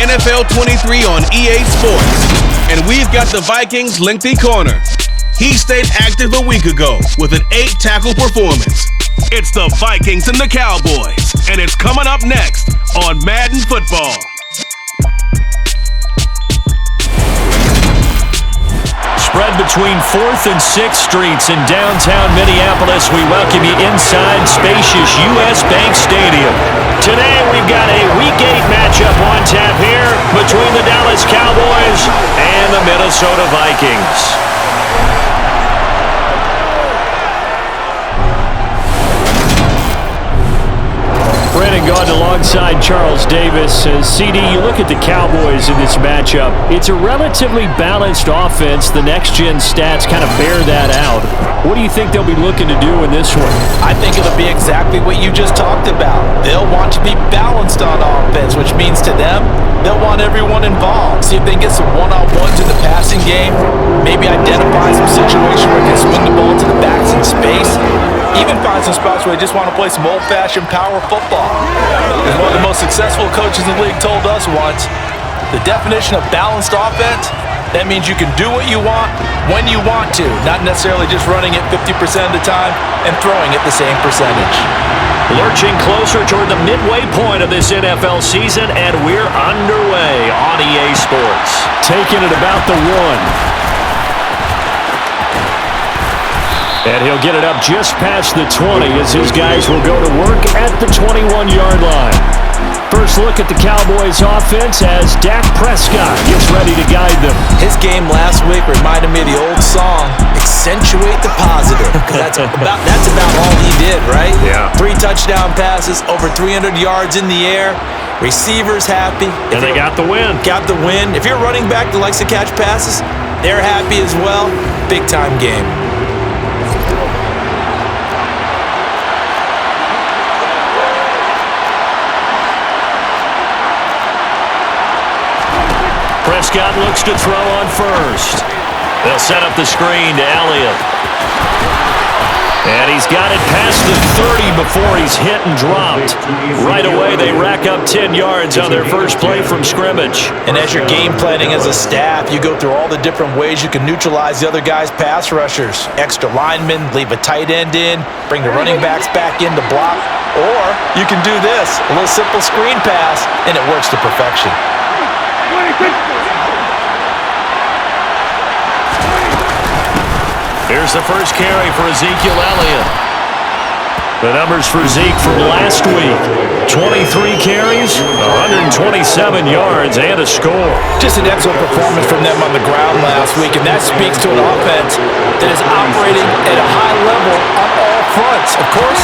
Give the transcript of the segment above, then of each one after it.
NFL 23 on EA Sports. And we've got the Vikings' lengthy corner. He stayed active a week ago with an 8-tackle performance. It's the Vikings and the Cowboys, and it's coming up next on Madden Football. Spread between 4th and 6th Streets in downtown Minneapolis. We welcome you inside spacious U.S. Bank Stadium. Today we've got a Week 8 matchup on tap here between the Dallas Cowboys and the Minnesota Vikings. Brandon Gaudin alongside Charles Davis. CD, you look at the Cowboys in this matchup. It's a relatively balanced offense. The next-gen stats kind of bear that out. What do you think they'll be looking to do in this one? I think it'll be exactly what you just talked about. They'll want to be balanced on offense, which means to them, they'll want everyone involved. See if they can get some one-on-ones in the passing game, maybe identify some situation where they can swing the ball to the backs in space. Even find some spots where they just want to play some old-fashioned power football. As one of the most successful coaches in the league told us once, the definition of balanced offense, that means you can do what you want when you want to, not necessarily just running it 50% of the time and throwing it the same percentage. Lurching closer toward the midway point of this NFL season, and we're underway on EA Sports. Taking it about the 1. And he'll get it up just past the 20 as his guys will go to work at the 21-yard line. First look at the Cowboys offense as Dak Prescott gets ready to guide them. His game last week reminded me of the old song, accentuate the positive. That's about all he did, right? Yeah. 3 touchdown passes, over 300 yards in the air. Receivers happy. And they got the win. Got the win. If you're a running back that likes to catch passes, they're happy as well. Big-time game. Prescott looks to throw on first. They'll set up the screen to Elliott. And he's got it past the 30 before he's hit and dropped. Right away, they rack up 10 yards on their first play from scrimmage. And as you're game planning as a staff, you go through all the different ways you can neutralize the other guy's pass rushers. Extra linemen, leave a tight end in, bring the running backs back in to block. Or you can do this, a little simple screen pass, and it works to perfection. Here's the first carry for Ezekiel Elliott. The numbers for Zeke from last week. 23 carries, 127 yards, and a score. Just an excellent performance from them on the ground last week, and that speaks to an offense that is operating at a high level on all fronts. Of course,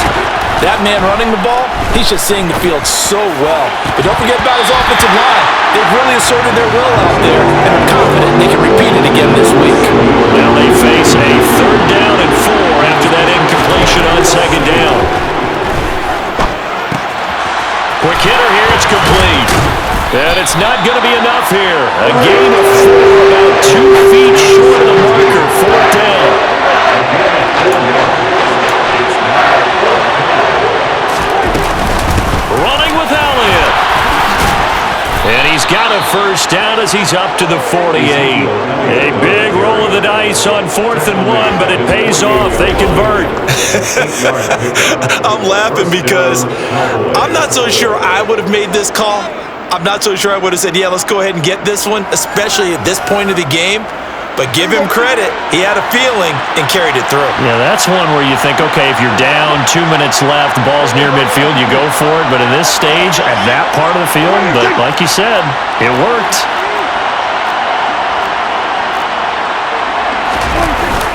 that man running the ball, he's just seeing the field so well. But don't forget about his offensive line. They've really asserted their will out there and are confident they can repeat it again this week. Now they face a 3rd down and 4 after that incompletion on 2nd down. Quick hitter here, it's complete. And it's not going to be enough here. A gain of 4, about 2 feet short of the marker, 4th down. Running with Elliott. And he's got a first down as he's up to the 48. A big roll of the dice on 4th and 1, but it pays off. They convert. I'm laughing because I'm not so sure I would have made this call. I'm not so sure I would have said, yeah, let's go ahead and get this one, especially at this point of the game. But give him credit. He had a feeling and carried it through. Yeah, that's one where you think, okay, if you're down, 2 minutes left, the ball's near midfield, you go for it. But in this stage, at that part of the field, but like you said, it worked.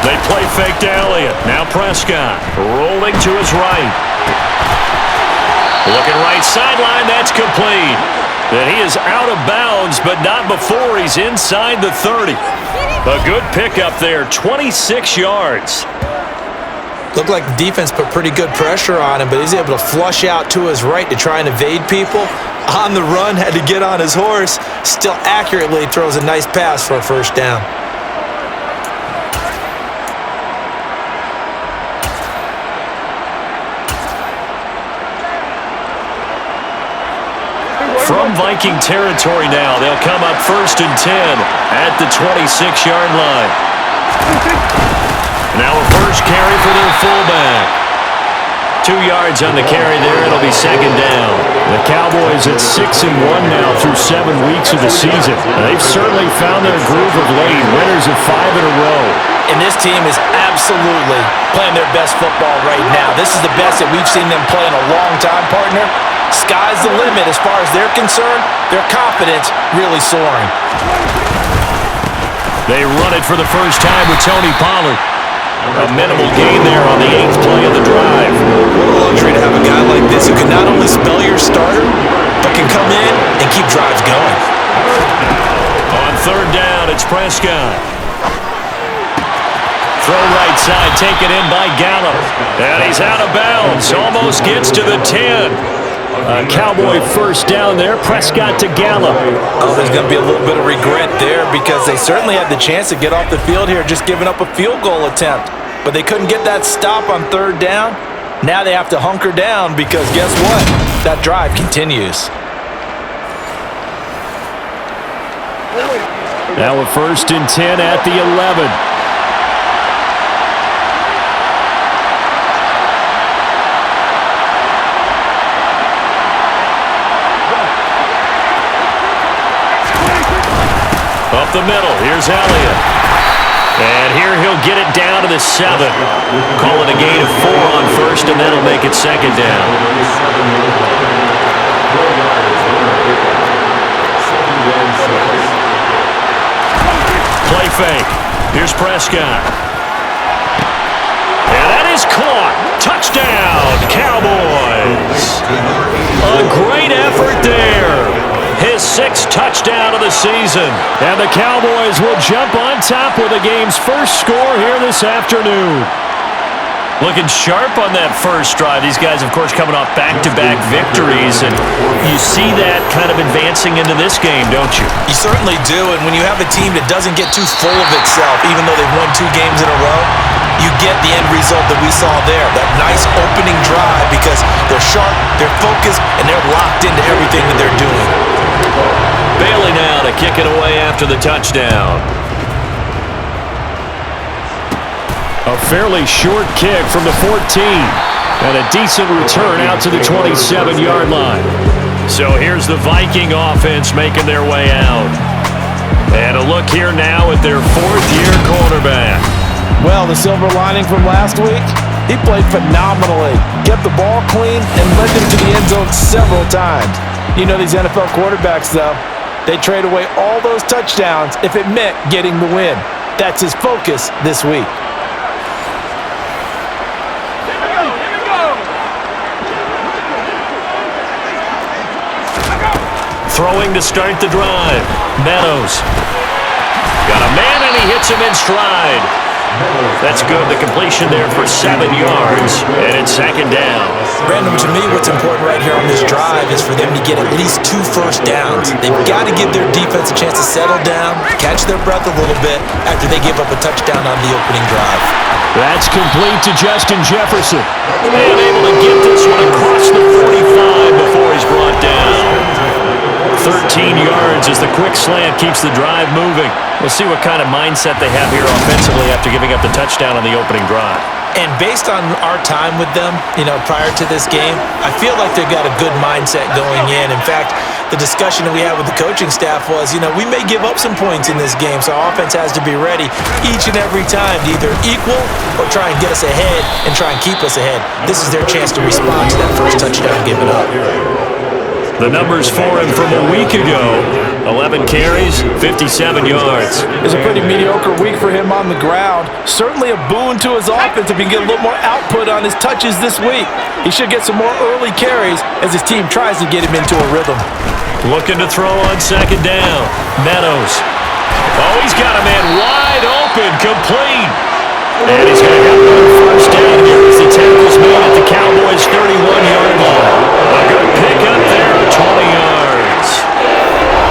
They play fake to Elliott. Now Prescott rolling to his right. Looking right sideline, that's complete. Then he is out of bounds, but not before he's inside the 30. A good pickup there, 26 yards. Looked like the defense put pretty good pressure on him, but he's able to flush out to his right to try and evade people. On the run, had to get on his horse. Still accurately throws a nice pass for a first down. From Viking territory now, they'll come up 1st and 10 at the 26-yard line. Now a first carry for their fullback. 2 yards on the carry there. It'll be 2nd down. The Cowboys at 6-1 now through 7 weeks of the season. They've certainly found their groove of late. Winners of 5 in a row. And this team is absolutely playing their best football right now. This is the best that we've seen them play in a long time, partner. Sky's the limit as far as they're concerned. Their confidence really soaring. They run it for the first time with Tony Pollard. A minimal gain there on the 8th play of the drive. What a luxury to have a guy like this who can not only spell your starter, but can come in and keep drives going. On 3rd down, it's Prescott. Throw right side, taken in by Gallup. And he's out of bounds. Almost gets to the 10. A Cowboy first down there. Prescott to Gallup. Oh, there's going to be a little bit of regret there because they certainly had the chance to get off the field here, just giving up a field goal attempt. But they couldn't get that stop on 3rd down. Now they have to hunker down because guess what? That drive continues. Now a 1st and 10 at the 11. Up the middle, here's Elliott. And here he'll get it down to the 7. Call it a gain of 4 on 1st, and that'll make it 2nd down. Play fake. Here's Prescott. And that is caught. Touchdown, Cowboys. A great effort there. His 6th touchdown of the season. And the Cowboys will jump on top with the game's first score here this afternoon. Looking sharp on that first drive. These guys, of course, coming off back-to-back victories, and you see that kind of advancing into this game, don't you? You certainly do, and when you have a team that doesn't get too full of itself, even though they've won 2 games in a row, you get the end result that we saw there, that nice opening drive because they're sharp, they're focused, and they're locked into everything that they're doing. Bailey now to kick it away after the touchdown. A fairly short kick from the 14. And a decent return out to the 27-yard line. So here's the Viking offense making their way out. And a look here now at their 4th-year quarterback. Well, the silver lining from last week, he played phenomenally. Kept the ball clean and led them to the end zone several times. You know these NFL quarterbacks, though, they trade away all those touchdowns if it meant getting the win. That's his focus this week. Throwing to start the drive. Meadows. Got a man and he hits him in stride. That's good. The completion there for 7 yards. And it's 2nd down. Brandon, to me, what's important right here on this drive is for them to get at least 2 first downs. They've got to give their defense a chance to settle down, catch their breath a little bit after they give up a touchdown on the opening drive. That's complete to Justin Jefferson. And able to get this one across the 45 before he's brought down. 13 yards as the quick slant keeps the drive moving. We'll see what kind of mindset they have here offensively after giving up the touchdown on the opening drive. And based on our time with them, prior to this game, I feel like they've got a good mindset going in. In fact, the discussion that we had with the coaching staff was, we may give up some points in this game, so our offense has to be ready each and every time to either equal or try and get us ahead and try and keep us ahead. This is their chance to respond to that first touchdown given up. The numbers for him from a week ago, 11 carries, 57 yards. It's a pretty mediocre week for him on the ground. Certainly a boon to his offense if he can get a little more output on his touches this week. He should get some more early carries as his team tries to get him into a rhythm. Looking to throw on 2nd down. Meadows. Oh, he's got a man wide open, complete. And he's going to have one first down here as the tackle's made at the Cowboys' 31-yard line. A good pickup there, 20 yards.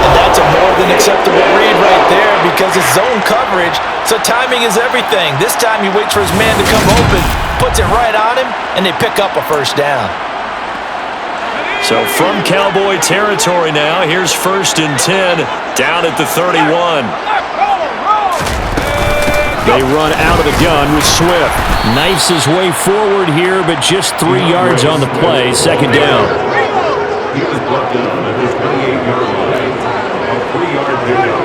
And that's a more than acceptable read right there because it's zone coverage, so timing is everything. This time he waits for his man to come open, puts it right on him, and they pick up a first down. So from Cowboy territory now, here's 1st and 10 down at the 31. They run out of the gun with Swift. Knifes his way forward here, but just 3 yards on the play. 2nd down. He was brought down at the 28-yard line. A 3-yard pickup.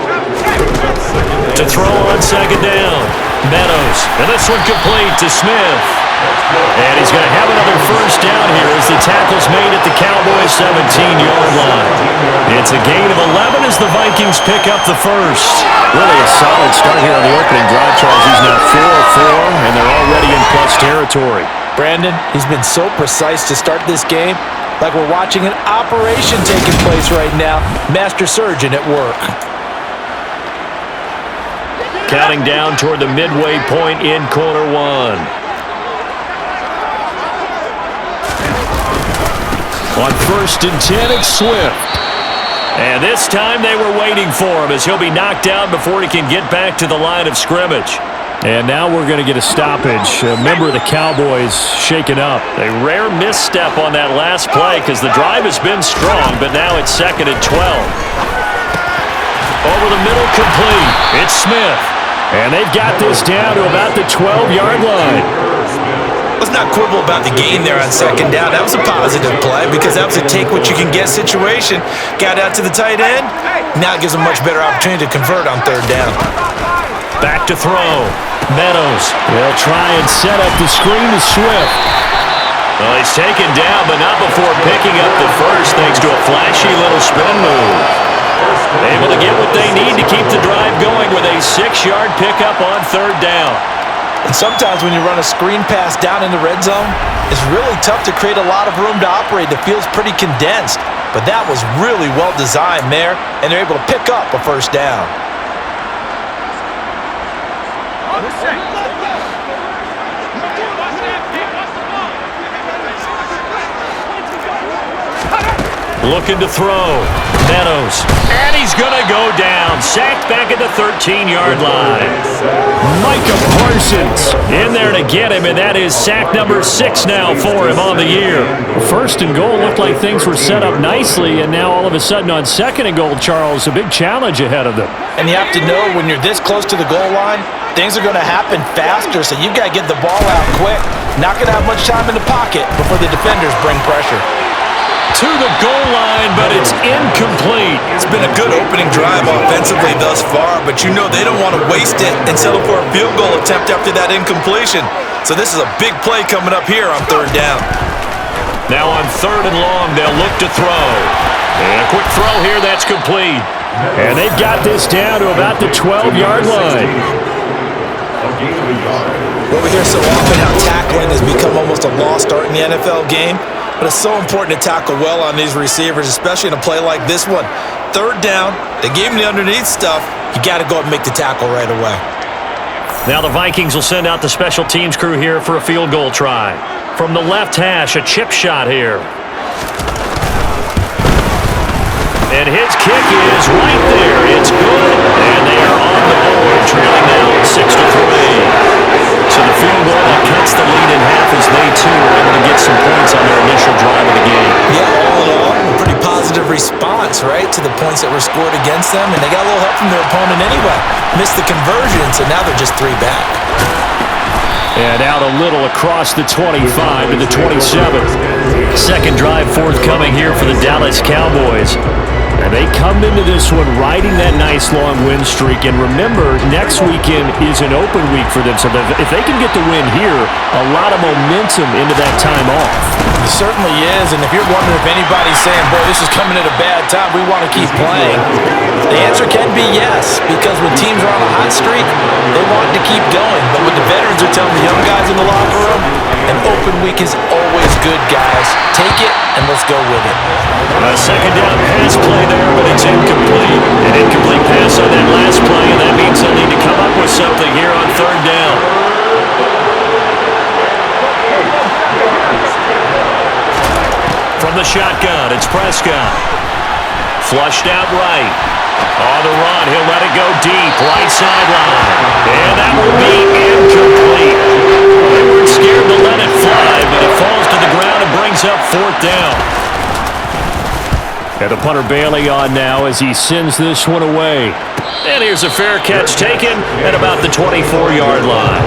To throw on 2nd down. Meadows. And this one complete to Smith. And he's going to have another 1st down here as the tackle's made at the Cowboys' 17-yard line. It's a gain of 11 as the Vikings pick up the 1st. Really a solid start here on the opening drive, Charles. He's now 4-4, and they're already in plus territory. Brandon, he's been so precise to start this game, like we're watching an operation taking place right now. Master surgeon at work. Counting down toward the midway point in quarter 1. On 1st and 10, it's Swift. And this time they were waiting for him as he'll be knocked down before he can get back to the line of scrimmage. And now we're going to get a stoppage. A member of the Cowboys shaken up. A rare misstep on that last play because the drive has been strong, but now it's 2nd and 12. Over the middle, complete. It's Smith. And they've got this down to about the 12-yard line. Let's not quibble about the gain there on 2nd down. That was a positive play because that was a take-what-you-can-get situation. Got out to the tight end. Now it gives them much better opportunity to convert on 3rd down. Back to throw. Meadows. They'll try and set up the screen to Swift. Well, he's taken down, but not before picking up the 1st thanks to a flashy little spin move. Able to get what they need to keep the drive going with a 6-yard pickup on 3rd down. And sometimes when you run a screen pass down in the red zone, it's really tough to create a lot of room to operate. The field's pretty condensed. But that was really well designed there, and they're able to pick up a 1st down. Looking to throw. Meadows. And he's going to go down. Sacked back at the 13-yard line. Micah Parsons in there to get him, and that is sack number 6 now for him on the year. 1st and goal looked like things were set up nicely, and now all of a sudden on 2nd and goal, Charles, a big challenge ahead of them. And you have to know when you're this close to the goal line, things are going to happen faster, so you've got to get the ball out quick. Not going to have much time in the pocket before the defenders bring pressure. To the goal line, but it's incomplete. It's been a good opening drive offensively thus far, but you know they don't want to waste it and settle for a field goal attempt after that incompletion. So this is a big play coming up here on 3rd down. Now on 3rd and long, they'll look to throw. And a quick throw here, that's complete. And they've got this down to about the 12-yard line. Well, we hear so often how tackling has become almost a lost art in the NFL game. But it's so important to tackle well on these receivers, especially in a play like this one. 3rd down, they gave him the underneath stuff. You got to go and make the tackle right away. Now the Vikings will send out the special teams crew here for a field goal try. From the left hash, a chip shot here. And his kick is right there. It's good. And they are on the board, trailing now 6-3. So the field goal that cuts the lead in half as they, too, are able to get some points on their initial drive of the game. Yeah, all in all, a pretty positive response, right, to the points that were scored against them. And they got a little help from their opponent anyway. Missed the conversion, so now they're just 3 back. And out a little across the 25 to the 27. 2nd drive forthcoming here for the Dallas Cowboys. And they come into this one riding that nice long win streak. And remember, next weekend is an open week for them. So if they can get the win here, a lot of momentum into that time off. It certainly is. And if you're wondering if anybody's saying, boy, this is coming at a bad time, we want to keep playing, the answer can be yes. Because when teams are on a hot streak, they want to keep going. But what the veterans are telling the young guys in the locker room, an open week is always good, guys. Take it and let's go with it. A 2nd down pass play there, but it's incomplete. An incomplete pass on that last play, and that means they'll need to come up with something here on 3rd down. From the shotgun, it's Prescott. Flushed out right. On the run, he'll let it go deep, right sideline. And that will be incomplete. They weren't scared to let it fly, but it falls to the ground and brings up 4th down. And the punter Bailey on now as he sends this one away. And here's a fair catch taken at about the 24-yard line.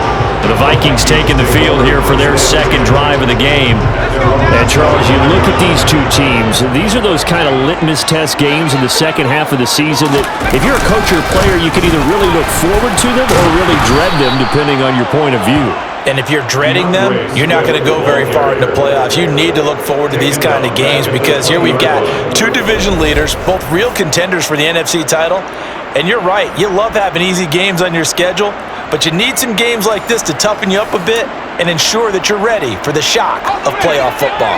The Vikings taking the field here for their second drive of the game. And Charles, you look at these two teams, and these are those kind of litmus test games in the second half of the season that if you're a coach or a player, you can either really look forward to them or really dread them depending on your point of view. And if you're dreading them, you're not going to go very far in the playoffs. You need to look forward to these kind of games because here we've got two division leaders, both real contenders for the NFC title. And you're right, you love having easy games on your schedule, but you need some games like this to toughen you up a bit and ensure that you're ready for the shock of playoff football.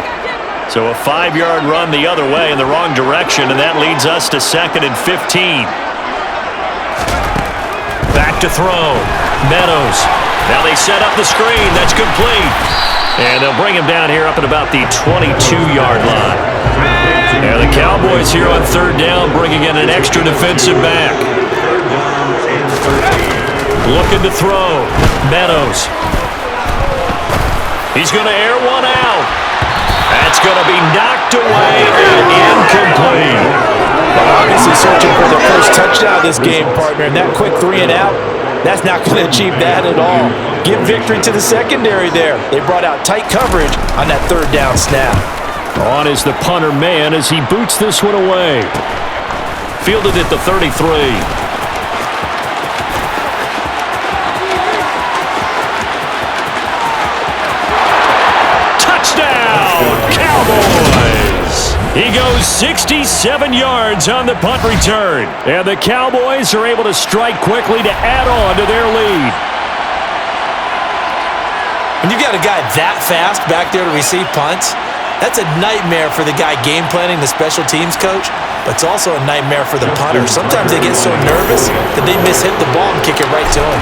So a 5-yard run the other way in the wrong direction, and that leads us to 2nd and 15. Back to throw. Meadows. Now they set up the screen. That's complete. And they'll bring him down here up at about the 22-yard line. And the Cowboys here on 3rd down bringing in an extra defensive back. Looking to throw. Meadows. He's going to air one out. That's going to be knocked away and incomplete. Obviously searching for the first touchdown of this game, partner. And that quick 3 and out, that's not going to achieve that at all. Give victory to the secondary there. They brought out tight coverage on that 3rd down snap. On is the punter man as he boots this one away. Fielded at the 33. Touchdown, Cowboys! He goes 67 yards on the punt return. And the Cowboys are able to strike quickly to add on to their lead. When you've got a guy that fast back there to receive punts, that's a nightmare for the guy game planning, the special teams coach, but it's also a nightmare for the punter. Sometimes they get so nervous that they miss hit the ball and kick it right to him.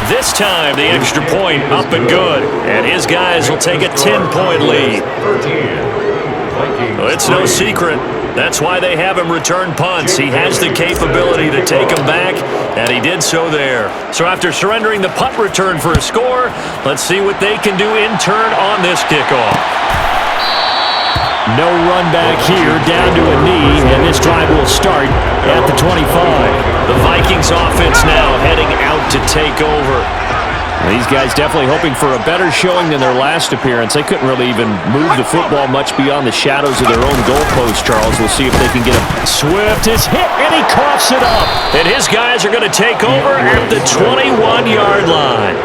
This time, the extra point up and good. And his guys will take a 10-point lead. Well, it's no secret. That's why they have him return punts. He has the capability to take them back, and he did so there. So after surrendering the punt return for a score, let's see what they can do in turn on this kickoff. No run back here, down to a knee, and this drive will start at the 25. The Vikings offense now heading out to take over. These guys definitely hoping for a better showing than their last appearance. They couldn't really even move the football much beyond the shadows of their own goalpost, Charles. We'll see if they can get him. Swift is hit, and he coughs it up. And his guys are going to take over at the 21-yard line.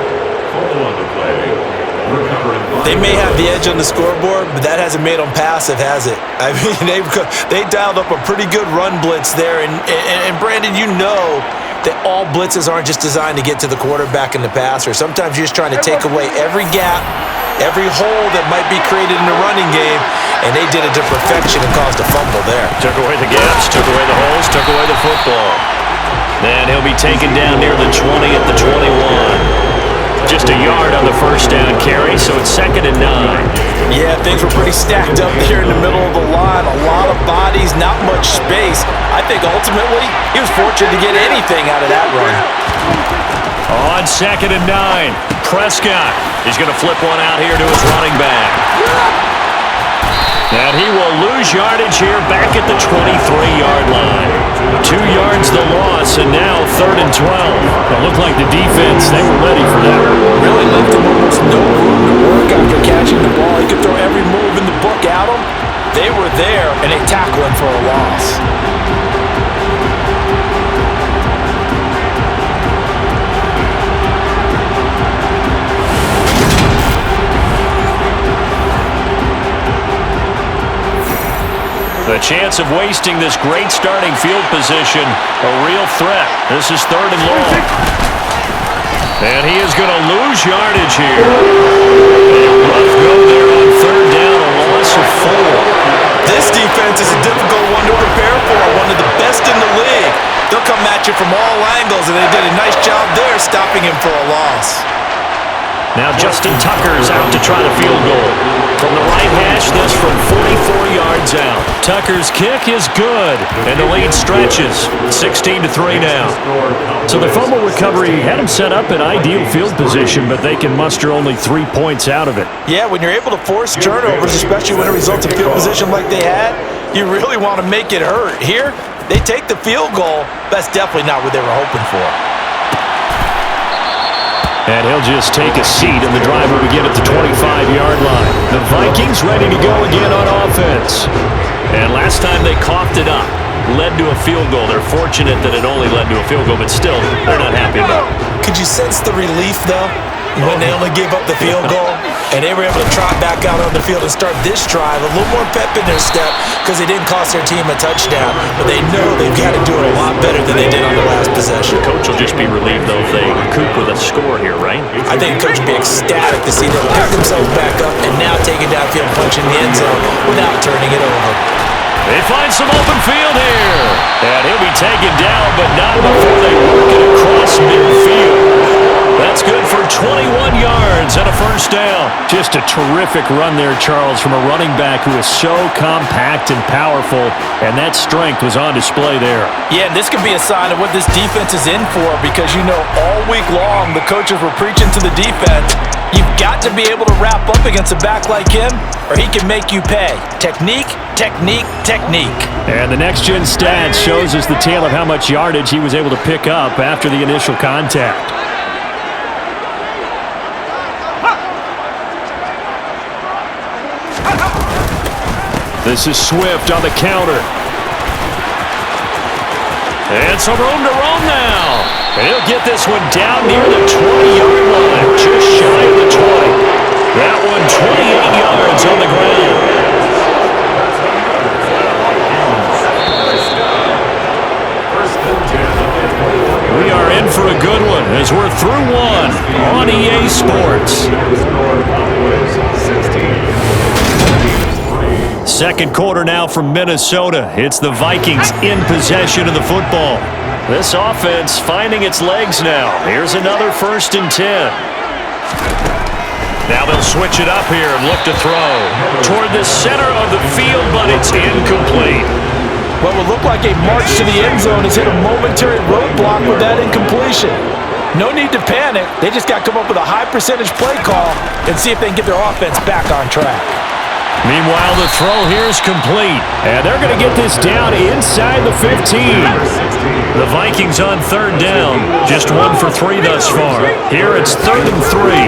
They may have the edge on the scoreboard, but that hasn't made them passive, has it? I mean, they dialed up a pretty good run blitz there. And Brandon, you know that all blitzes aren't just designed to get to the quarterback and the passer. Sometimes you're just trying to take away every gap, every hole that might be created in the running game, and they did it to perfection and caused a fumble there. Took away the gaps, took away the holes, took away the football. And he'll be taken down near the 20 at the 21. Just a yard on the first down carry, so it's 2nd and 9. Yeah, things were pretty stacked up there in the middle of the line. A lot of bodies, not much space. I think ultimately he was fortunate to get anything out of that run. On 2nd and 9, Prescott. He's going to flip one out here to his running back. And he will lose yardage here back at the 23-yard line. 2 yards the loss, and now 3rd and 12. It looked like the defense, they were ready for that. Really left him almost no room to work after catching the ball. He could throw every move in the book at him. They were there, and they tackle him for a loss. The chance of wasting this great starting field position, a real threat. This is 3rd and long. And he is going to lose yardage here. A rough go there on 3rd down, a loss of 4. This defense is a difficult one to prepare for, one of the best in the league. They'll come at you from all angles, and they did a nice job there stopping him for a loss. Now Justin Tucker's out to try the field goal. From the right hash, this from 44 yards out. Tucker's kick is good, and the lead stretches. 16-3 now. So the fumble recovery had him set up in ideal field position, but they can muster only 3 points out of it. Yeah, when you're able to force turnovers, especially when it results in field position like they had, you really want to make it hurt. Here, they take the field goal. That's definitely not what they were hoping for. And he'll just take a seat, and the drive will begin at the 25-yard line. The Vikings ready to go again on offense. And last time they coughed it up, led to a field goal. They're fortunate that it only led to a field goal, but still, they're not happy about it. Could you sense the relief, though, when they only gave up the field goal? And they were able to trot back out on the field and start this drive. A little more pep in their step because they didn't cost their team a touchdown. But they know they've got to do it a lot better than they did on the last possession. Coach will just be relieved, though, if they recoup with a score here, right? I think Coach will be ecstatic to see them pick themselves back up and now take it downfield, punch in the end zone without turning it over. They find some open field here. And he'll be taken down, but not before they work it across midfield. That's good for 21 yards and a first down. Just a terrific run there, Charles, from a running back who is so compact and powerful, and that strength was on display there. Yeah, and this could be a sign of what this defense is in for because, you know, all week long the coaches were preaching to the defense. You've got to be able to wrap up against a back like him or he can make you pay. Technique, technique, technique. And the next-gen stats shows us the tale of how much yardage he was able to pick up after the initial contact. This is Swift on the counter. And some room to roam now. And he'll get this one down near the 20-yard line, just shy of the 20. That one 28 yards on the ground. We are in for a good one as we're through one on EA Sports. Second quarter now from Minnesota. It's the Vikings in possession of the football. This offense finding its legs now. Here's another 1st and 10. Now they'll switch it up here and look to throw toward the center of the field, but it's incomplete. What would look like a march to the end zone has hit a momentary roadblock with that incompletion. No need to panic. They just got to come up with a high percentage play call and see if they can get their offense back on track. Meanwhile, the throw here is complete. And they're going to get this down inside the 15. The Vikings on 3rd down. Just 1 for 3 thus far. Here it's 3rd and 3.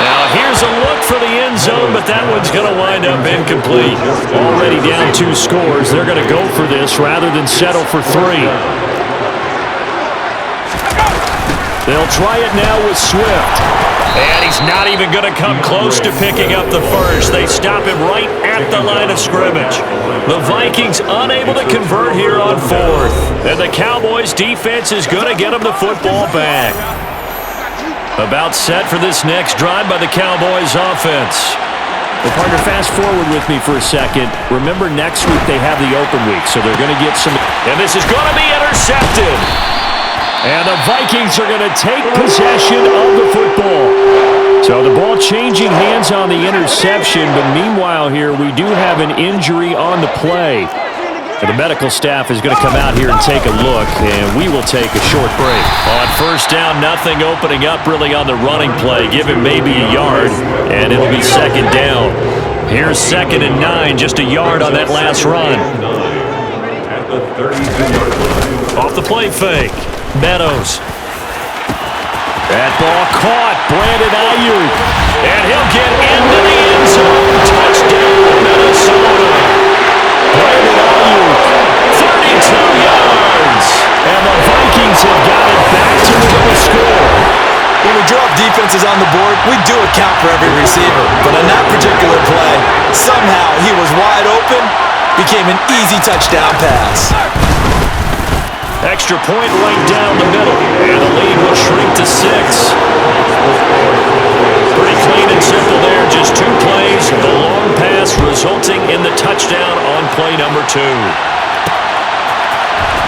Now here's a look for the end zone, but that one's going to wind up incomplete. Already down 2 scores. They're going to go for this rather than settle for 3. They'll try it now with Swift. And he's not even going to come close to picking up the first. They stop him right at the line of scrimmage. The Vikings unable to convert here on 4th. And the Cowboys defense is going to get them the football back. About set for this next drive by the Cowboys offense. Well, partner, fast forward with me for a second. Remember, next week they have the open week, so they're going to get some... And this is going to be intercepted. And the Vikings are going to take possession of the football. So the ball changing hands on the interception, but meanwhile here we do have an injury on the play. And the medical staff is going to come out here and take a look, and we will take a short break. On 1st down, nothing opening up really on the running play. Give him maybe a yard, and it'll be 2nd down. Here's 2nd and 9, just a yard on that last run. Off the play fake. Meadows. That ball caught. Brandon Ayuk. And he'll get into the end zone. Touchdown, Minnesota. Brandon Ayuk. 32 yards. And the Vikings have got it back to within a score. When we drop defenses on the board, we do account for every receiver. But on that particular play, somehow he was wide open, became an easy touchdown pass. Extra point right down the middle. And the lead will shrink to 6. Pretty clean and simple there. Just 2 plays. The long pass resulting in the touchdown on play number 2.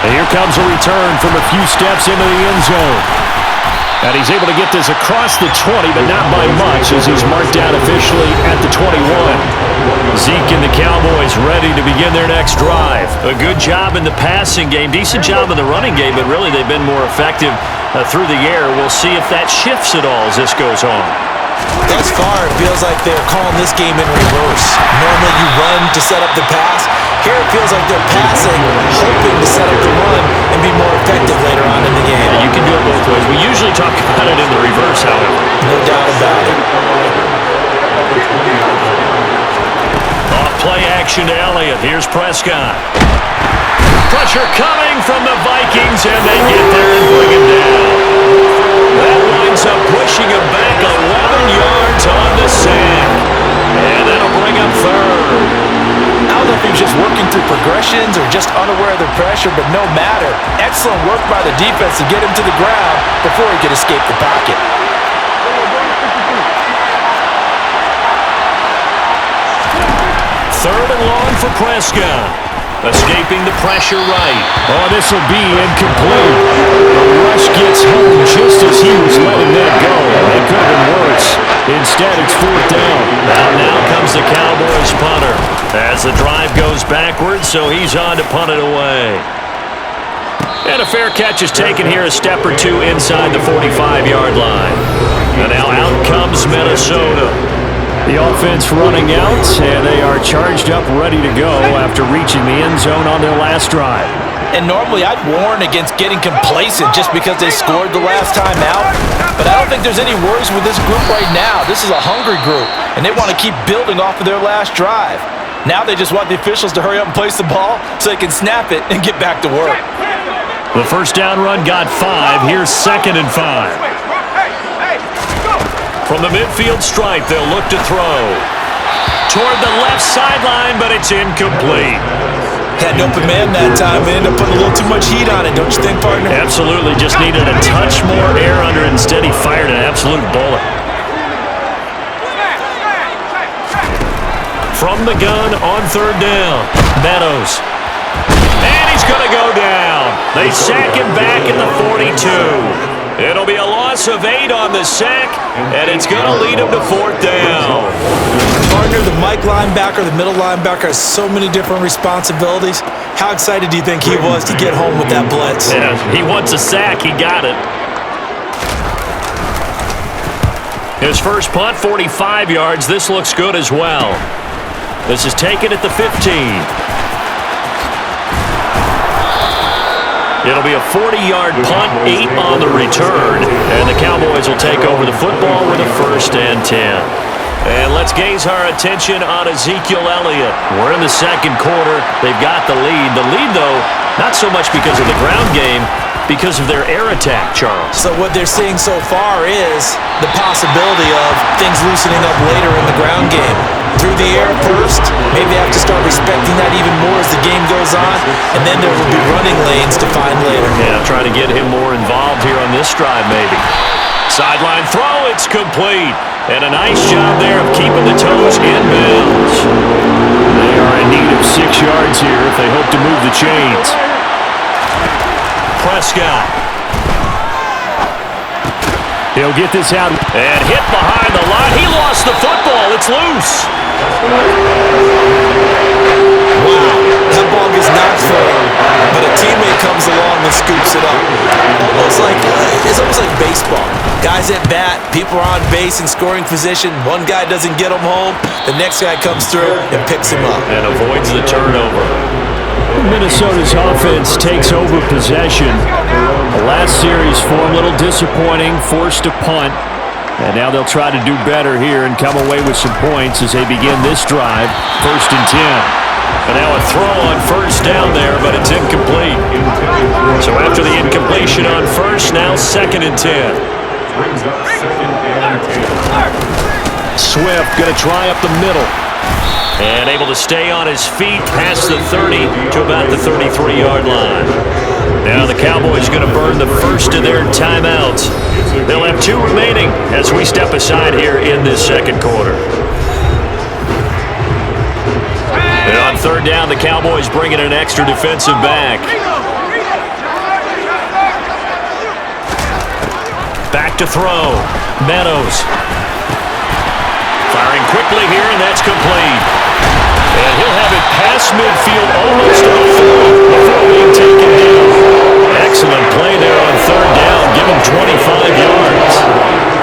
And here comes a return from a few steps into the end zone. And he's able to get this across the 20, but not by much as he's marked out officially at the 21. Zeke and the Cowboys ready to begin their next drive. A good job in the passing game, decent job in the running game, but really they've been more effective through the air. We'll see if that shifts at all as this goes on. Thus far, it feels like they're calling this game in reverse. Normally you run to set up the pass. Here it feels like they're passing, hoping to set up the run and be more effective later on in the game. Yeah, you can do it both ways. We usually talk about it in the reverse, however. No doubt about it. Off play action to Elliott. Here's Prescott. Pressure coming from the Vikings, and they get there and bring him down. That winds up pushing him back 11 yards on the sack. And that'll bring up third. I don't know if he was just working through progressions or just unaware of the pressure, but no matter. Excellent work by the defense to get him to the ground before he could escape the pocket. Third and long for Prescott. Escaping the pressure right. Oh, this will be incomplete. The rush gets home just as he was letting that go. It could have been worse. Instead, it's fourth down. Now comes the Cowboys punter as the drive goes backwards, so he's on to punt it away. And a fair catch is taken here, a step or two inside the 45-yard line. And now out comes Minnesota. The offense running out, and they are charged up, ready to go after reaching the end zone on their last drive. And normally I'd warn against getting complacent just because they scored the last time out. But I don't think there's any worries with this group right now. This is a hungry group, and they want to keep building off of their last drive. Now they just want the officials to hurry up and place the ball so they can snap it and get back to work. The first down run got 5. Here's 2nd and 5. From the midfield stripe, they'll look to throw. Toward the left sideline, but it's incomplete. Had an open man that time and ended up putting a little too much heat on it, don't you think, partner? Absolutely, just needed a touch more air under it. Instead, he fired an absolute bullet. From the gun on third down, Meadows. And he's going to go down. They sack him back in the 42. It'll be a loss of 8 on the sack, and it's going to lead him to fourth down. Partner, the Mike linebacker, the middle linebacker has so many different responsibilities. How excited do you think he was to get home with that blitz? Yeah, he wants a sack. He got it. His first punt, 45 yards. This looks good as well. This is taken at the 15. It'll be a 40-yard punt, 8 on the return, and the Cowboys will take over the football with a 1st and 10. And let's gaze our attention on Ezekiel Elliott. We're in the second quarter. They've got the lead. The lead, though, not so much because of the ground game, because of their air attack, Charles. So what they're seeing so far is the possibility of things loosening up later in the ground game. Through the air first, maybe they have to start respecting that even more as the game goes on, and then there will be running lanes to find later. Yeah, try to get him more involved here on this drive, maybe. Sideline throw, it's complete. And a nice job there of keeping the toes in bounds. They are in need of 6 yards here if they hope to move the chains. Prescott. He'll get this out. And hit behind the line. He lost the football. It's loose. Wow, that ball gets knocked for him, but a teammate comes along and scoops it up. It's almost like baseball. Guys at bat, people are on base in scoring position. One guy doesn't get him home, the next guy comes through and picks him up. And avoids the turnover. Minnesota's offense takes over possession. The last series for a little disappointing, forced to punt. And now they'll try to do better here and come away with some points as they begin this drive. 1st and 10. And now a throw on first down there, but it's incomplete. So after the incompletion on first, now 2nd and 10. Swift going to try up the middle. And able to stay on his feet past the 30 to about the 33-yard line. Now the Cowboys going to burn the first of their timeouts. They'll have 2 remaining as we step aside here in this second quarter. And on third down, the Cowboys bring in an extra defensive back. back to throw. Meadows. Firing quickly here, and that's complete. And he'll have it past midfield almost to the 40 before being taken down. Excellent play there on third down. Give him 25 yards.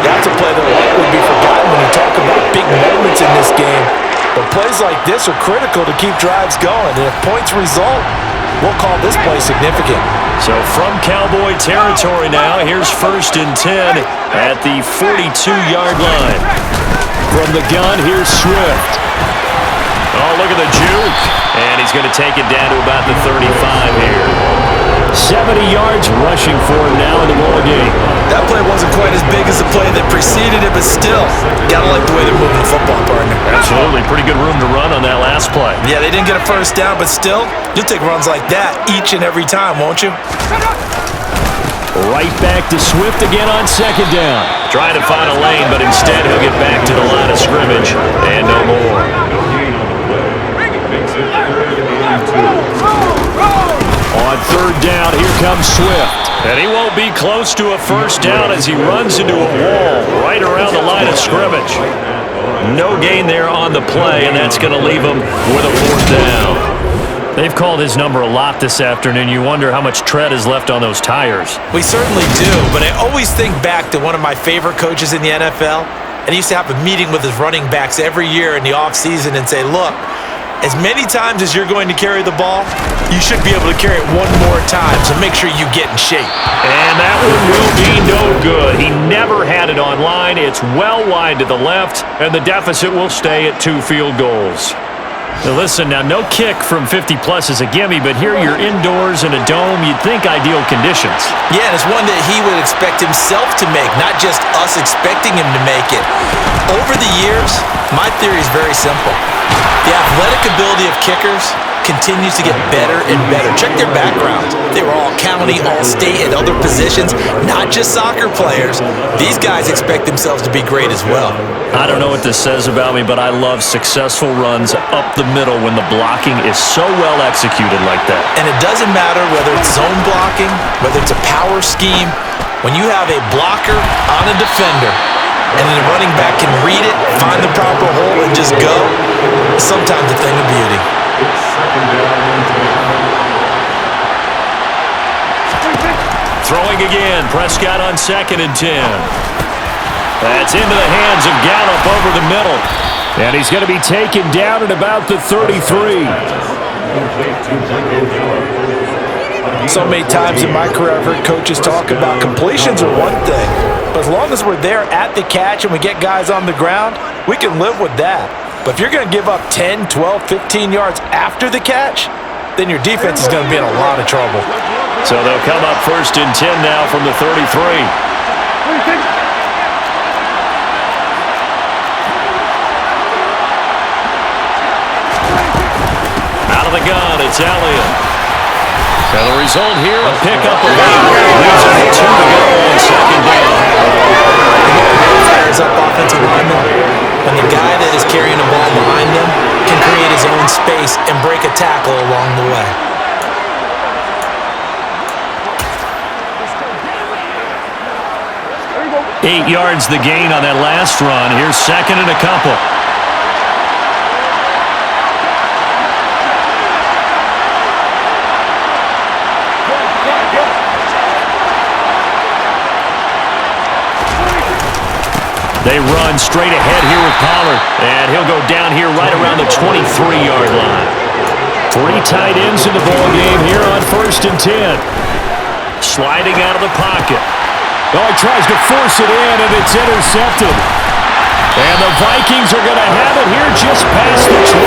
That's a play that would be forgotten when you talk about big moments in this game. But plays like this are critical to keep drives going. And if points result, we'll call this play significant. So from Cowboy territory now, here's 1st and 10 at the 42-yard line. From the gun, here's Swift. Oh, look at the juke. And he's going to take it down to about the 35 here. 70 yards rushing for him now in the ball game. That play wasn't quite as big as the play that preceded it, but still, gotta like the way they're moving the football, partner. Absolutely. Pretty good room to run on that last play. Yeah, they didn't get a first down, but still, you'll take runs like that each and every time, won't you? Right back to Swift again on 2nd down. Trying to find a lane, but instead he'll get back to the line of scrimmage. And no more. Makes it 3rd and 2. On 3rd down, here comes Swift. And he won't be close to a first down as he runs into a wall right around the line of scrimmage. No gain there on the play, and that's going to leave him with a 4th down. They've called his number a lot this afternoon. You wonder how much tread is left on those tires. We certainly do, but I always think back to one of my favorite coaches in the NFL, and he used to have a meeting with his running backs every year in the offseason and say, look, as many times as you're going to carry the ball, you should be able to carry it one more time, so make sure you get in shape. And that one will be no good. He never had it on line. It's well wide to the left, and the deficit will stay at 2 field goals. Now listen, no kick from 50-plus is a gimme, but here you're indoors in a dome. You'd think ideal conditions. Yeah, and it's one that he would expect himself to make, not just us expecting him to make it. Over the years, my theory is very simple. The athletic ability of kickers continues to get better and better. Check their backgrounds. They were all county, all state, at other positions, not just soccer players. These guys expect themselves to be great as well. I don't know what this says about me, but I love successful runs up the middle when the blocking is so well executed like that. And it doesn't matter whether it's zone blocking, whether it's a power scheme. When you have a blocker on a defender, and then the running back can read it, find the proper hole, and just go, it's sometimes a thing of beauty. It's 2nd down and 10. Throwing again, Prescott on 2nd and 10. That's into the hands of Gallup over the middle. And he's going to be taken down at about the 33. So many times in my career I've heard coaches talk about completions are one thing, but as long as we're there at the catch and we get guys on the ground, we can live with that. But if you're going to give up 10, 12, 15 yards after the catch, then your defense is going to be in a lot of trouble. So they'll come up 1st and 10 now from the 33. Out of the gun, it's L0ne. And the result here, a pickup of 8. Leaves it 2 to go on 2nd down. Fires up offensive linemen when the guy that is carrying the ball behind them can create his own space and break a tackle along the way. Eight yards the gain on that last run. Here's 2nd and a couple. They run straight ahead here with Pollard. And he'll go down here right around the 23-yard line. 3 tight ends in the ball game here on 1st and 10. Sliding out of the pocket. Oh, he tries to force it in, and it's intercepted. And the Vikings are going to have it here just past the 25.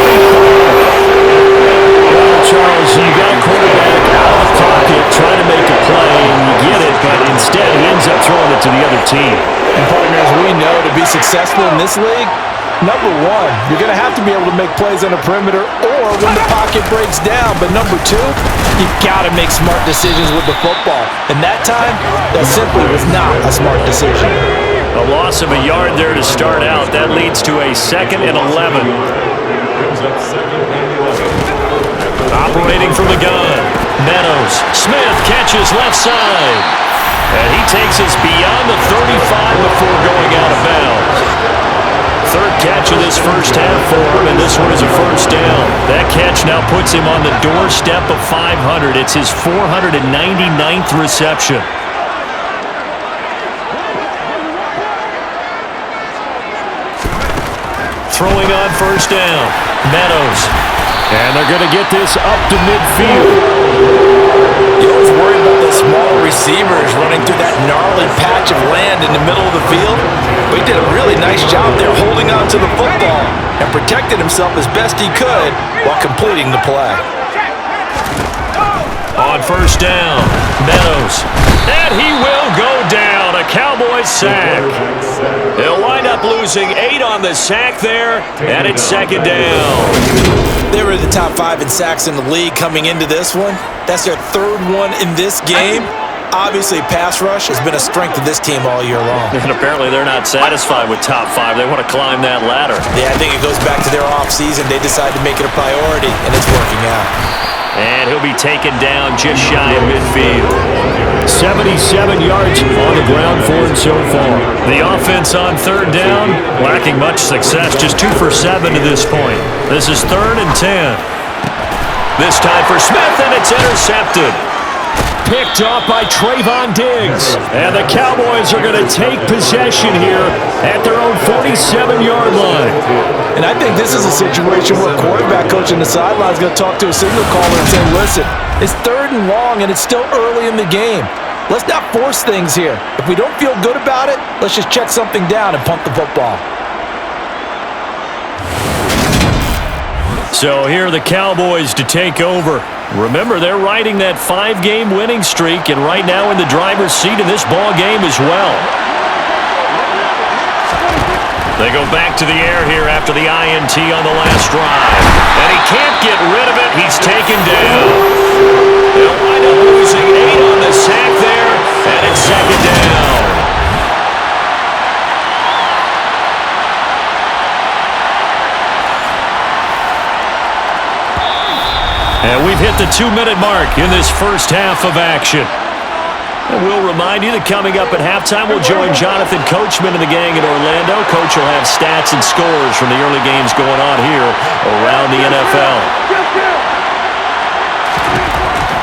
Well, Charles, you got a quarterback out of the pocket trying to make a play, and you get it, but instead he ends up throwing it to the other team. And partners, we know to be successful in this league, number one, you're going to have to be able to make plays on the perimeter or when the pocket breaks down. But number two, you've got to make smart decisions with the football. And that time, that simply was not a smart decision. A loss of a yard there to start out. That leads to a 2nd and 11. Brings up 2nd and 11. Operating from the gun. Meadows. Smith catches left side. And he takes us beyond the 35 before going out of bounds. Third catch of this first half for him, and this one is a first down. That catch now puts him on the doorstep of 500. It's his 499th reception. Throwing on first down, Meadows. And they're going to get this up to midfield. You always worry about those smaller receivers running through that gnarly patch of land in the middle of the field. But he did a really nice job there holding on to the football and protected himself as best he could while completing the play. On first down, Meadows. And he will go down. A Cowboys sack. They'll wind up losing 8 on the sack there, and it's second down. They were the top 5 in sacks in the league coming into this one. That's their third one in this game. Obviously, pass rush has been a strength of this team all year long. And apparently they're not satisfied with top 5. They want to climb that ladder. Yeah, I think it goes back to their offseason. They decided to make it a priority, and it's working out. And he'll be taken down just shy of midfield. 77 yards on the ground for him so far. The offense on third down, lacking much success, just 2 for 7 to this point. This is 3rd and 10. This time for Smith, and it's intercepted. Picked off by Trayvon Diggs. And the Cowboys are going to take possession here at their own 47-yard line. And I think this is a situation where quarterback coach on the sideline is going to talk to a signal caller and say, listen, it's 3rd and long and it's still early in the game. Let's not force things here. If we don't feel good about it, let's just check something down and punt the football. So here are the Cowboys to take over. Remember, they're riding that 5-game winning streak, and right now in the driver's seat in this ball game as well. They go back to the air here after the INT on the last drive. And he can't get rid of it. He's taken down. They'll wind up losing 8 on the sack there, and it's second down. And we've hit the 2-minute mark in this first half of action. And we'll remind you that coming up at halftime, we'll join Jonathan Coachman and the gang in Orlando. Coach will have stats and scores from the early games going on here around the NFL.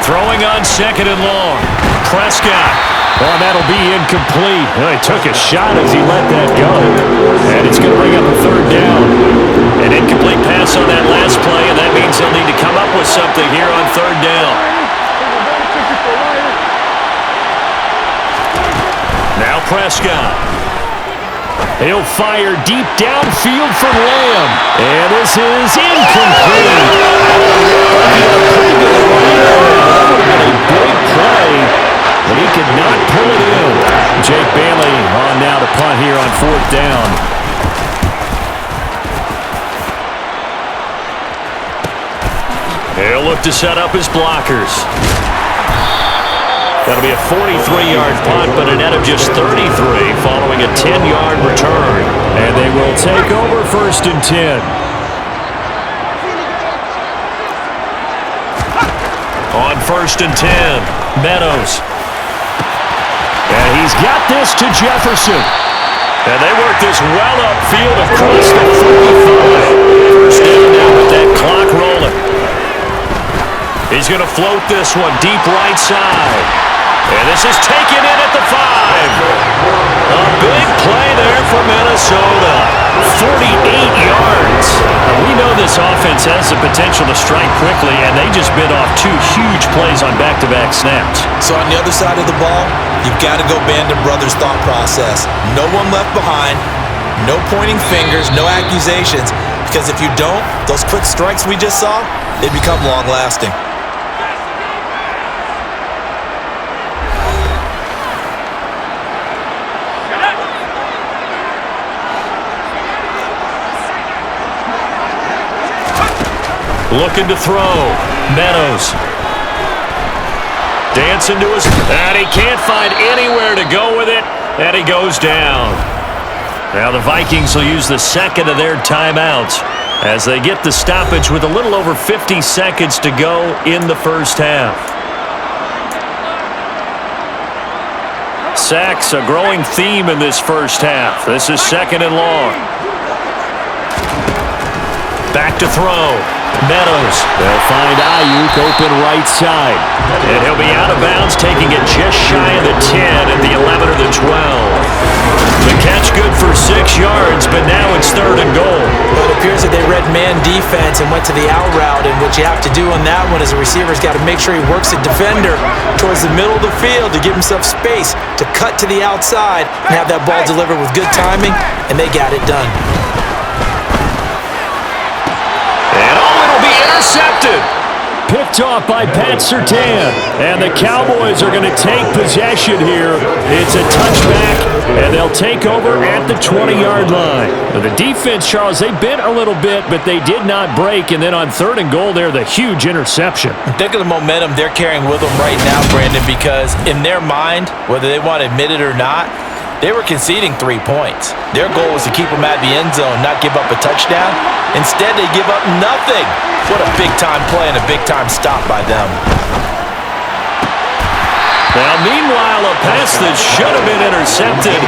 Throwing on 2nd and long. Prescott. Oh, that'll be incomplete. Well, he took a shot as he let that go. And it's going to bring up a 3rd down. An incomplete pass on that last play, and that means they'll need to come up with something here on 3rd down. Now Prescott. He'll fire deep downfield for Lamb. And this is incomplete. A big play, but he could not pull it in. Jake Bailey on now to punt here on 4th down. He'll look to set up his blockers. That'll be a 43-yard punt, but a net of just 33 following a 10-yard return. And they will take over 1st and 10. On 1st and 10, Meadows. And he's got this to Jefferson. And they work this well upfield across the 35. First down now with that clock rolling. He's going to float this one deep right side. And this is taken in at the 5. A big play there for Minnesota. 48 yards. Now, we know this offense has the potential to strike quickly, and they just bit off 2 huge plays on back-to-back snaps. So on the other side of the ball, you've got to go Band of Brothers thought process. No one left behind, no pointing fingers, no accusations, because if you don't, those quick strikes we just saw, they become long-lasting. Looking to throw. Meadows. Dancing to his... And he can't find anywhere to go with it. And he goes down. Now the Vikings will use the 2nd of their timeouts as they get the stoppage with a little over 50 seconds to go in the first half. Sacks, a growing theme in this first half. This is 2nd and long. Back to throw. Meadows. They'll find Ayuk open right side. And he'll be out of bounds, taking it just shy of the 10 at the 11 or the 12. The catch good for 6 yards, but now it's 3rd and goal. Well, it appears that they read man defense and went to the out route, and what you have to do on that one is a receiver's got to make sure he works the defender towards the middle of the field to give himself space to cut to the outside and have that ball delivered with good timing, and they got it done. And it'll be intercepted. Picked off by Pat Surtain. And the Cowboys are going to take possession here. It's a touchback, and they'll take over at the 20-yard line. Now, the defense, Charles, they bit a little bit, but they did not break. And then on 3rd and goal there, the huge interception. Think of the momentum they're carrying with them right now, Brandon, because in their mind, whether they want to admit it or not, they were conceding 3 points. Their goal was to keep them at the end zone, not give up a touchdown. Instead, they give up nothing. What a big-time play and a big-time stop by them. Now, meanwhile, a pass that should have been intercepted,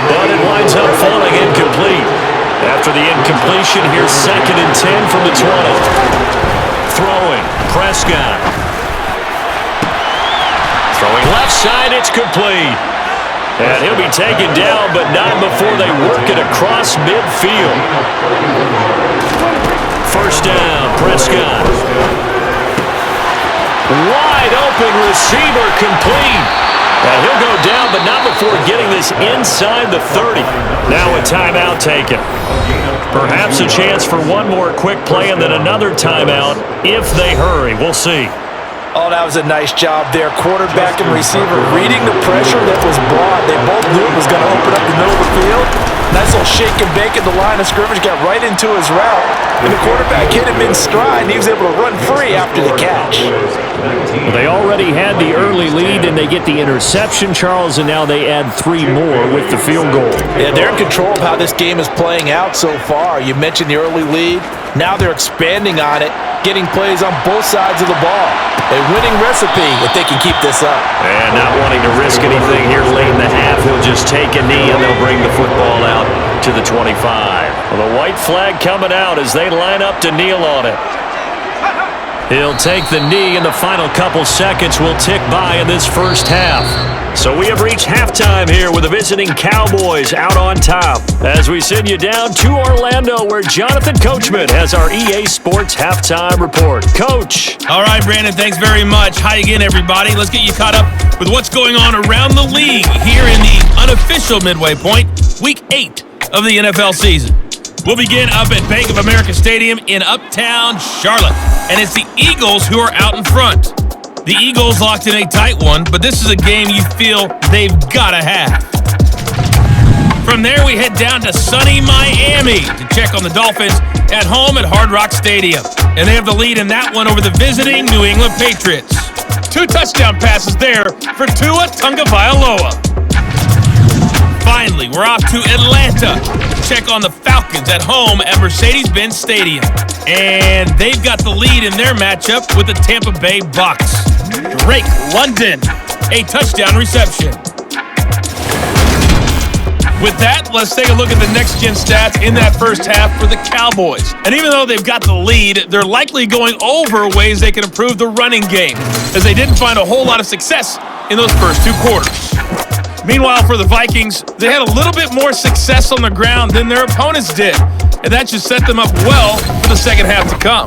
but it winds up falling incomplete. After the incompletion, here's 2nd and 10 from the 20. Throwing, Prescott. Throwing left side, it's complete. And he'll be taken down, but not before they work it across midfield. 1st down, Prescott. Wide open receiver complete. And he'll go down, but not before getting this inside the 30. Now a timeout taken. Perhaps a chance for one more quick play and then another timeout if they hurry. We'll see. Oh, that was a nice job there. Quarterback and receiver reading the pressure that was brought. They both knew it was going to open up the middle of the field. Nice little shake and bake at the line of scrimmage. Got right into his route. And the quarterback hit him in stride, and he was able to run free after the catch. Well, they already had the early lead, and they get the interception, Charles, and now they add 3 more with the field goal. Yeah, they're in control of how this game is playing out so far. You mentioned the early lead. Now they're expanding on it, getting plays on both sides of the ball. A winning recipe if they can keep this up. And not wanting to risk anything here late in the half, he'll just take a knee and they'll bring the football out to the 25. Well, the white flag coming out as they line up to kneel on it. He'll take the knee, and the final couple seconds will tick by in this first half. So we have reached halftime here with the visiting Cowboys out on top. As we send you down to Orlando, where Jonathan Coachman has our EA Sports Halftime Report. Coach. All right, Brandon, thanks very much. Hi again, everybody. Let's get you caught up with what's going on around the league here in the unofficial midway point, Week 8 of the NFL season. We'll begin up at Bank of America Stadium in Uptown Charlotte, and it's the Eagles who are out in front. The Eagles locked in a tight one, but this is a game you feel they've got to have. From there, we head down to sunny Miami to check on the Dolphins at home at Hard Rock Stadium, and they have the lead in that one over the visiting New England Patriots. 2 touchdown passes there for Tua Tagovailoa. Finally, we're off to Atlanta to check on the Falcons at home at Mercedes-Benz Stadium. And they've got the lead in their matchup with the Tampa Bay Bucks. Drake London, a touchdown reception. With that, let's take a look at the next-gen stats in that first half for the Cowboys. And even though they've got the lead, they're likely going over ways they can improve the running game, as they didn't find a whole lot of success in those first 2 quarters. Meanwhile, for the Vikings, they had a little bit more success on the ground than their opponents did, and that should set them up well for the second half to come.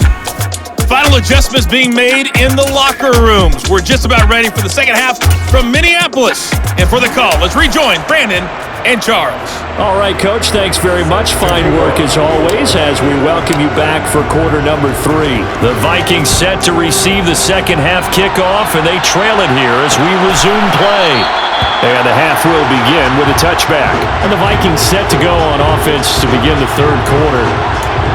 Final adjustments being made in the locker rooms. We're just about ready for the second half from Minneapolis. And for the call, let's rejoin Brandon and Charles. All right, Coach, thanks very much. Fine work as always as we welcome you back for quarter number 3. The Vikings set to receive the second half kickoff, and they trail it here as we resume play. And the half will begin with a touchback. And the Vikings set to go on offense to begin the 3rd quarter.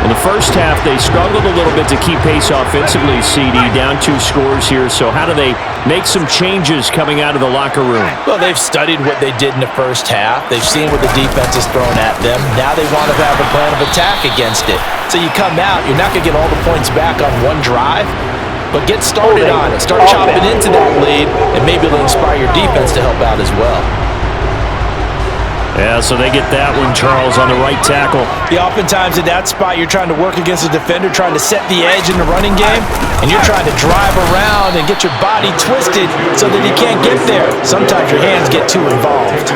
In the first half, they struggled a little bit to keep pace offensively, CD, down 2 scores here. So how do they make some changes coming out of the locker room? Well, they've studied what they did in the first half. They've seen what the defense has thrown at them. Now they want to have a plan of attack against it. So you come out, you're not going to get all the points back on one drive, but get started on it. Start chopping into that lead, and maybe it'll inspire your defense to help out as well. Yeah, so they get that one, Charles, on the right tackle. Yeah, oftentimes in that spot, you're trying to work against a defender, trying to set the edge in the running game, and you're trying to drive around and get your body twisted so that he can't get there. Sometimes your hands get too involved.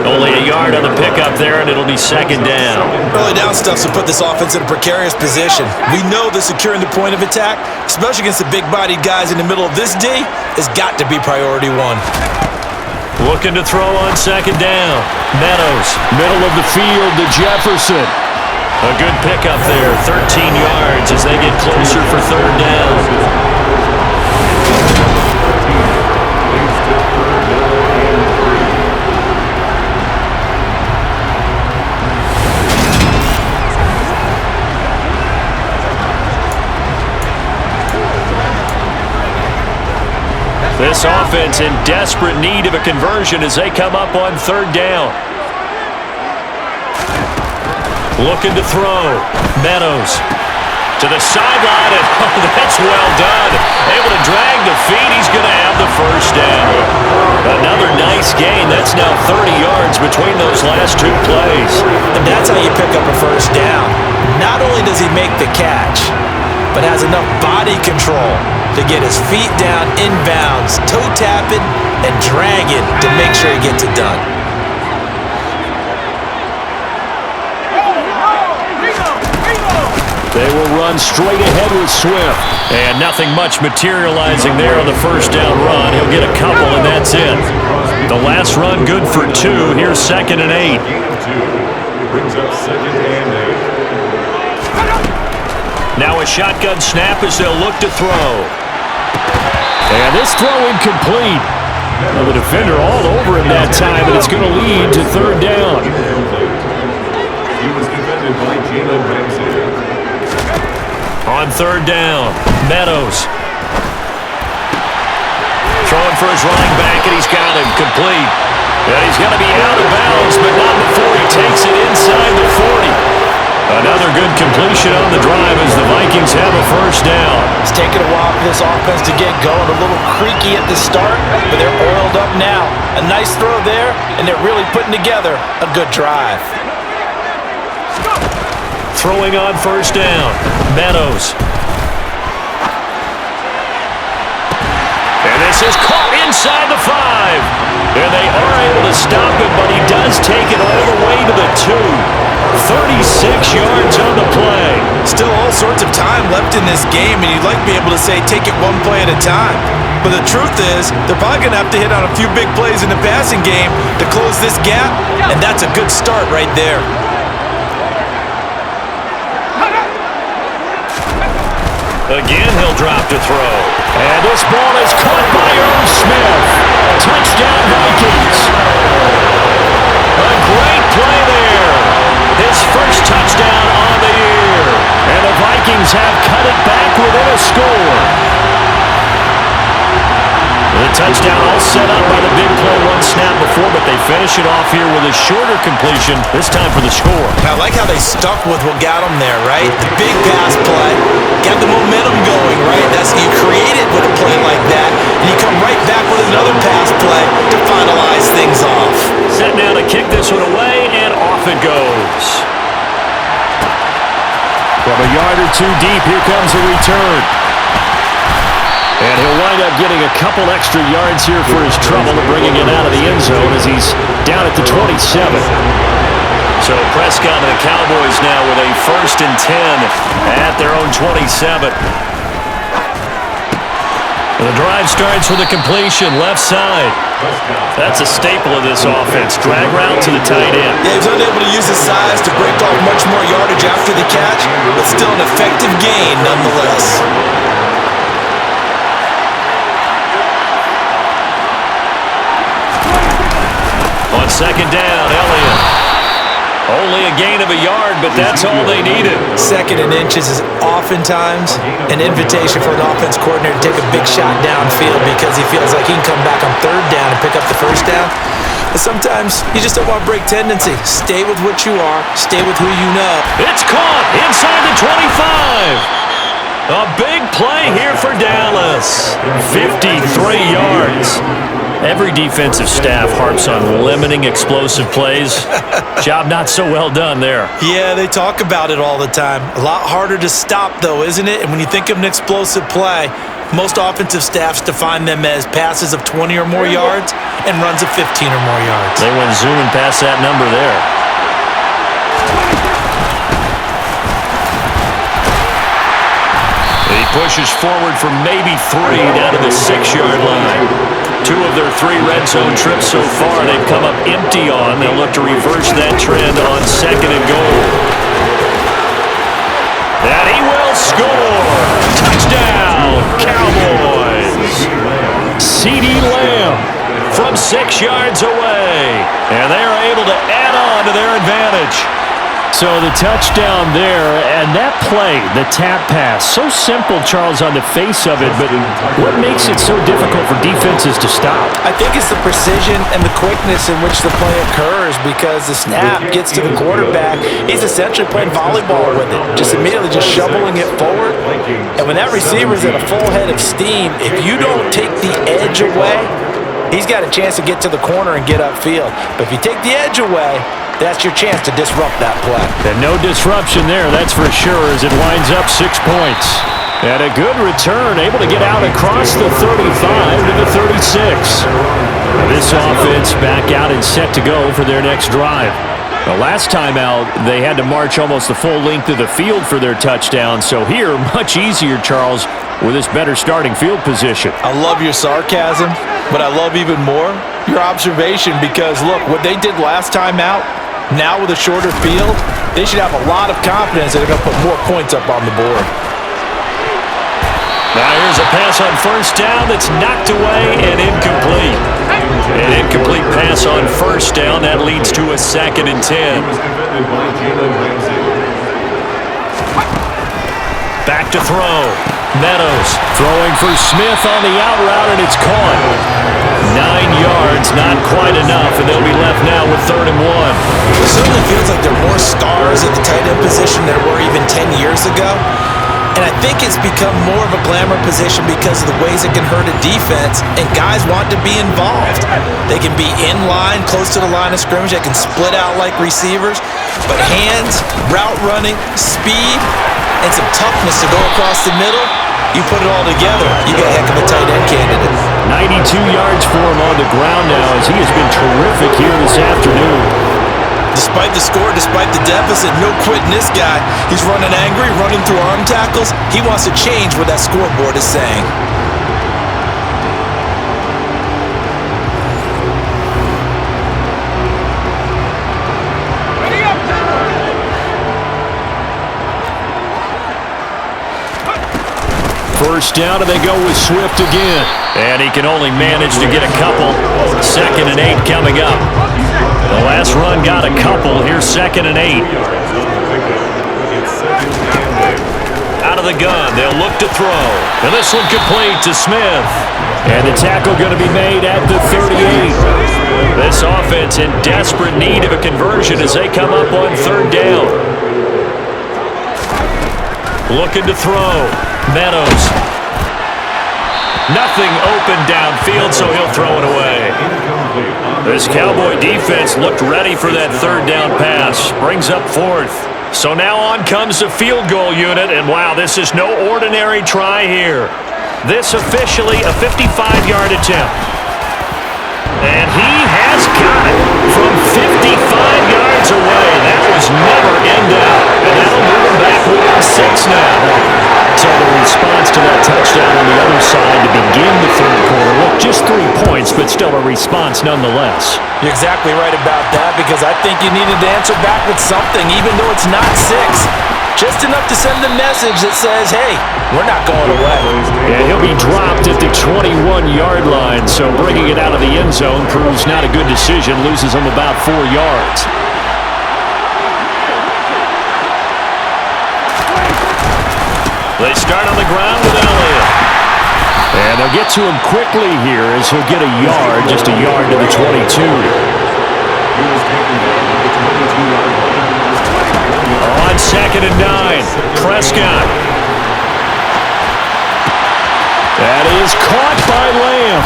Only a yard on the pickup there, and it'll be second down. Early down stuff's to put this offense in a precarious position. We know that securing the point of attack, especially against the big-bodied guys in the middle of this D, has got to be priority one. Looking to throw on second down. Meadows. Middle of the field to Jefferson. A good pickup there. 13 yards as they get closer for third down. This offense in desperate need of a conversion as they come up on third down. Looking to throw. Meadows to the sideline, and that's well done. Able to drag the feet. He's going to have the first down. Another nice gain. That's now 30 yards between those last two plays. And that's how you pick up a first down. Not only does he make the catch, but has enough body control to get his feet down inbounds, toe tapping and dragging to make sure he gets it done. They will run straight ahead with Swift. And nothing much materializing there on the first down run. He'll get a couple, and that's it. The last run good for 2. Here's 2nd and 8. Brings up 2nd and 8. Now a shotgun snap as they'll look to throw. And this throw incomplete. Well, the defender all over him that time, and it's going to lead to third down. He was defended by Jalen Ramsey. On third down, Meadows. Throwing for his running back, and he's got him complete. And he's going to be out of bounds, but not before he takes it inside the 40. Another good completion on the drive as the Vikings have a first down. It's taken a while for this offense to get going. A little creaky at the start, but they're oiled up now. A nice throw there, and they're really putting together a good drive. Throwing on first down, Meadows. And this is caught inside the 5. And they are able to stop him, but he does take it all the way to the 2. 36 yards on the play. Still all sorts of time left in this game, and you'd like to be able to say take it one play at a time. But the truth is, they're probably going to have to hit on a few big plays in the passing game to close this gap, and that's a good start right there. Again, he'll drop to throw. And this ball is caught by Irv Smith. Touchdown, Vikings. A great play there. His first touchdown on the year. And the Vikings have cut it back within a score. The touchdown all set up by the big play one snap before, but they finish it off here with a shorter completion, this time for the score. I like how they stuck with what got them there, right? The big pass play, got the momentum going, right? That's you create it with a play like that, and you come right back with another pass play to finalize things off. Set now to kick this one away, and off it goes. From a yard or two deep, here comes a return. And he'll wind up getting a couple extra yards here for his trouble of bringing it out of the end zone as he's down at the 27. So Prescott and the Cowboys now with a 1st and 10 at their own 27. The drive starts with a completion, left side. That's a staple of this offense. Drag route to the tight end. Yeah, he's unable to use his size to break off much more yardage after the catch, but still an effective gain nonetheless. On second down, L0ne. Only a gain of a yard, but that's all they needed. 2nd and inches is oftentimes an invitation for an offense coordinator to take a big shot downfield because he feels like he can come back on third down and pick up the first down. But sometimes you just don't want to break tendency. Stay with what you are. Stay with who you know. It's caught inside the 25. A big play here for Dallas. 53 yards. Every defensive staff harps on limiting explosive plays. Job not so well done there. Yeah, they talk about it all the time. A lot harder to stop, though, isn't it? And when you think of an explosive play, most offensive staffs define them as passes of 20 or more yards and runs of 15 or more yards. They went zooming past that number there. He pushes forward for maybe 3 down to the 6-yard line. 2 of their 3 red zone trips so far they've come up empty on. They'll look to reverse that trend on 2nd and goal. And he will score! Touchdown, Cowboys! CeeDee Lamb from 6 yards away. And they are able to add on to their advantage. So the touchdown there, and that play, the tap pass, so simple, Charles, on the face of it, but what makes it so difficult for defenses to stop? I think it's the precision and the quickness in which the play occurs because the snap gets to the quarterback. He's essentially playing volleyball with it, just immediately just shoveling it forward. And when that receiver's at a full head of steam, if you don't take the edge away, he's got a chance to get to the corner and get upfield. But if you take the edge away, that's your chance to disrupt that play. And no disruption there, that's for sure, as it winds up 6 points. And a good return, able to get out across the 35 to the 36. This offense back out and set to go for their next drive. The last time out, they had to march almost the full length of the field for their touchdown. So here, much easier, Charles, with this better starting field position. I love your sarcasm, but I love even more your observation because, look, what they did last time out, now with a shorter field, they should have a lot of confidence that they're going to put more points up on the board. Now here's a pass on 1st down that's knocked away and incomplete. An incomplete pass on 1st down. That leads to a 2nd and 10. Back to throw. Meadows throwing for Smith on the out route, and it's caught. 9 yards, not quite enough, and they'll be left now with 3rd and 1. It certainly feels like there are more stars at the tight end position than there were even 10 years ago. And I think it's become more of a glamour position because of the ways it can hurt a defense, and guys want to be involved. They can be in line, close to the line of scrimmage. They can split out like receivers. But hands, route running, speed, and some toughness to go across the middle, you put it all together, you got a heck of a tight end candidate. 92 yards for him on the ground now as he has been terrific here this afternoon. Despite the score, despite the deficit, no quitting this guy. He's running angry, running through arm tackles. He wants to change what that scoreboard is saying. First down, and they go with Swift again. And he can only manage to get a couple. 2nd and 8 coming up. The last run got a couple. Here's 2nd and 8. Out of the gun. They'll look to throw. And this one complete to Smith. And the tackle going to be made at the 38. This offense in desperate need of a conversion as they come up on 3rd down. Looking to throw. Meadows. Nothing open downfield, so he'll throw it away. This Cowboy defense looked ready for that 3rd down pass. Brings up 4th. So now on comes the field goal unit, and wow, this is no ordinary try here. This officially a 55-yard attempt. And he has got it from 55 yards away. That was never in doubt. And that'll move him back within 6 now. So the response to that touchdown on the other side to begin the 3rd quarter. Look, just 3 points, but still a response nonetheless. You're exactly right about that because I think you needed to answer back with something, even though it's not 6. Just enough to send a message that says, hey, we're not going away. Yeah, he'll be dropped at the 21-yard line, so bringing it out of the end zone proves not a good decision, loses him about 4 yards. They start on the ground with Elliott. And they'll get to him quickly here as he'll get a yard, just a yard to the 22. On 2nd and 9, Prescott. That is caught by Lamb.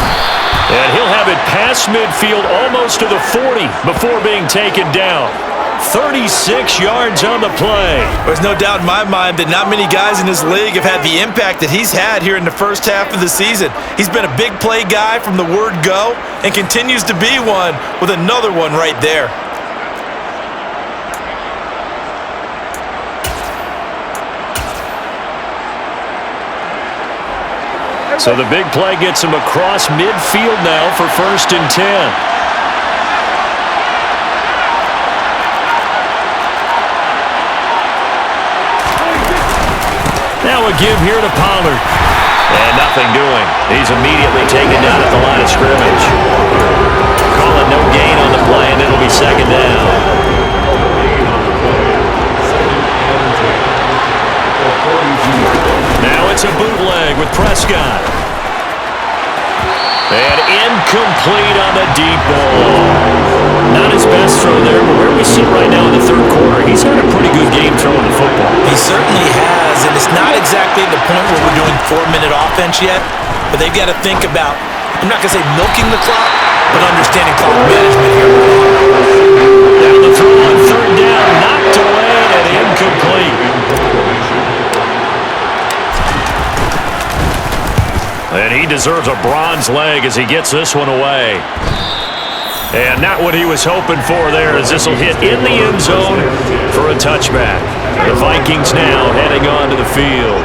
And he'll have it past midfield almost to the 40 before being taken down. 36 yards on the play. There's no doubt in my mind that not many guys in this league have had the impact that he's had here in the first half of the season. He's been a big play guy from the word go and continues to be one with another one right there. So the big play gets him across midfield now for 1st and 10. Now a give here to Pollard. And nothing doing. He's immediately taken down at the line of scrimmage. Calling no gain on the play, and it'll be 2nd down. Now it's a bootleg with Prescott. And incomplete on the deep ball. Not his best throw there, but where we sit right now in the 3rd quarter, he's had a pretty good game throwing the football. He certainly has, and it's not exactly the point where we're doing 4-minute offense yet, but they've got to think about, I'm not going to say milking the clock, but understanding clock management here. Down the throw on 3rd down, knocked away and incomplete. And he deserves a bronze leg as he gets this one away. And not what he was hoping for there, as this will hit in the end zone for a touchback. The Vikings now heading on to the field.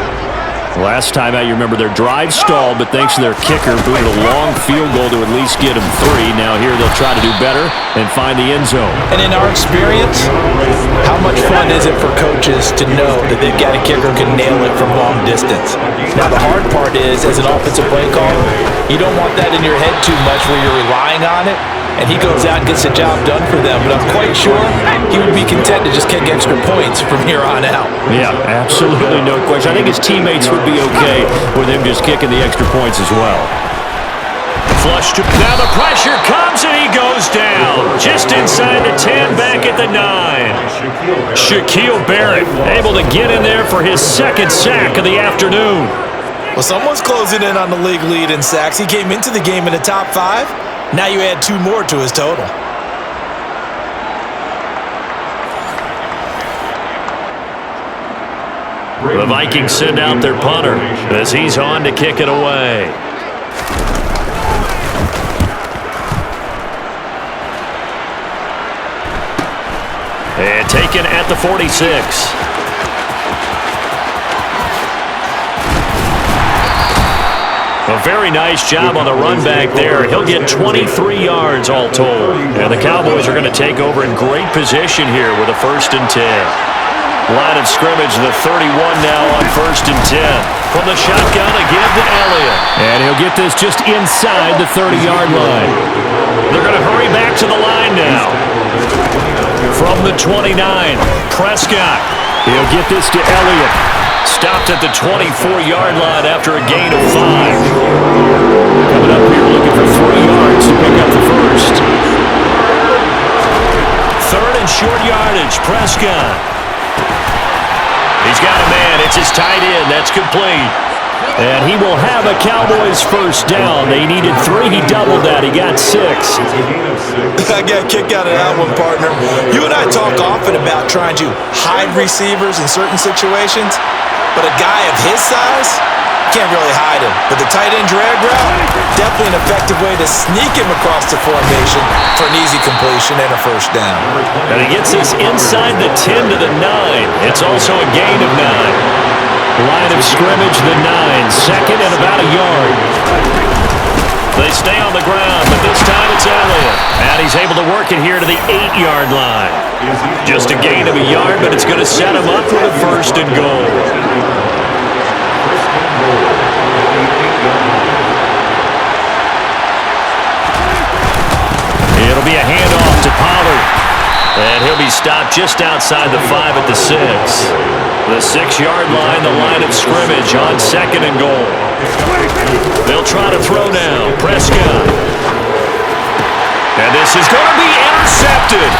Last time out, you remember their drive stalled, but thanks to their kicker, booted a long field goal to at least get them 3. Now here they'll try to do better and find the end zone. And in our experience, how much fun is it for coaches to know that they've got a kicker who can nail it from long distance? Now the hard part is, as an offensive play caller, you don't want that in your head too much where you're relying on it, and he goes out and gets the job done for them. But I'm quite sure he would be content to just kick extra points from here on out. Yeah, absolutely no question. I think his teammates would be okay with him just kicking the extra points as well. Flush to, now the pressure comes and he goes down. Just inside the 10, back at the 9. Shaquille Barrett able to get in there for his 2nd sack of the afternoon. Well, someone's closing in on the league lead in sacks. He came into the game in the top 5. Now you add 2 more to his total. The Vikings send out their punter as he's on to kick it away. And taken at the 46. A very nice job on the run back there. He'll get 23 yards all told. And the Cowboys are going to take over in great position here with a 1st and 10. Line of scrimmage, the 31 now on 1st and 10. From the shotgun, a give to Elliott. And he'll get this just inside the 30-yard line. They're going to hurry back to the line now. From the 29, Prescott. He'll get this to Elliott. Stopped at the 24-yard line after a gain of 5. Coming up here looking for 3 yards to pick up the 1st. 3rd and short yardage, Prescott. He's got a man. It's his tight end. That's complete. And he will have a Cowboys 1st down. They needed 3. He doubled that. He got 6. I got a kick out of that one, partner. You and I talk often about trying to hide receivers in certain situations, but a guy of his size can't really hide him. But the tight end drag route, definitely an effective way to sneak him across the formation for an easy completion and a 1st down. And he gets this inside the 10 to the 9. It's also a gain of 9. Line of scrimmage, the 9. 2nd and about a yard. They stay on the ground, but this time it's Elliott. And he's able to work it here to the 8-yard line. Just a gain of a yard, but it's going to set him up for the 1st and goal. It'll be a handoff to Pollard. And he'll be stopped just outside the 5 at the 6. The 6-yard line, the line of scrimmage on 2nd and goal. They'll try to throw now. Prescott. And this is going to be intercepted.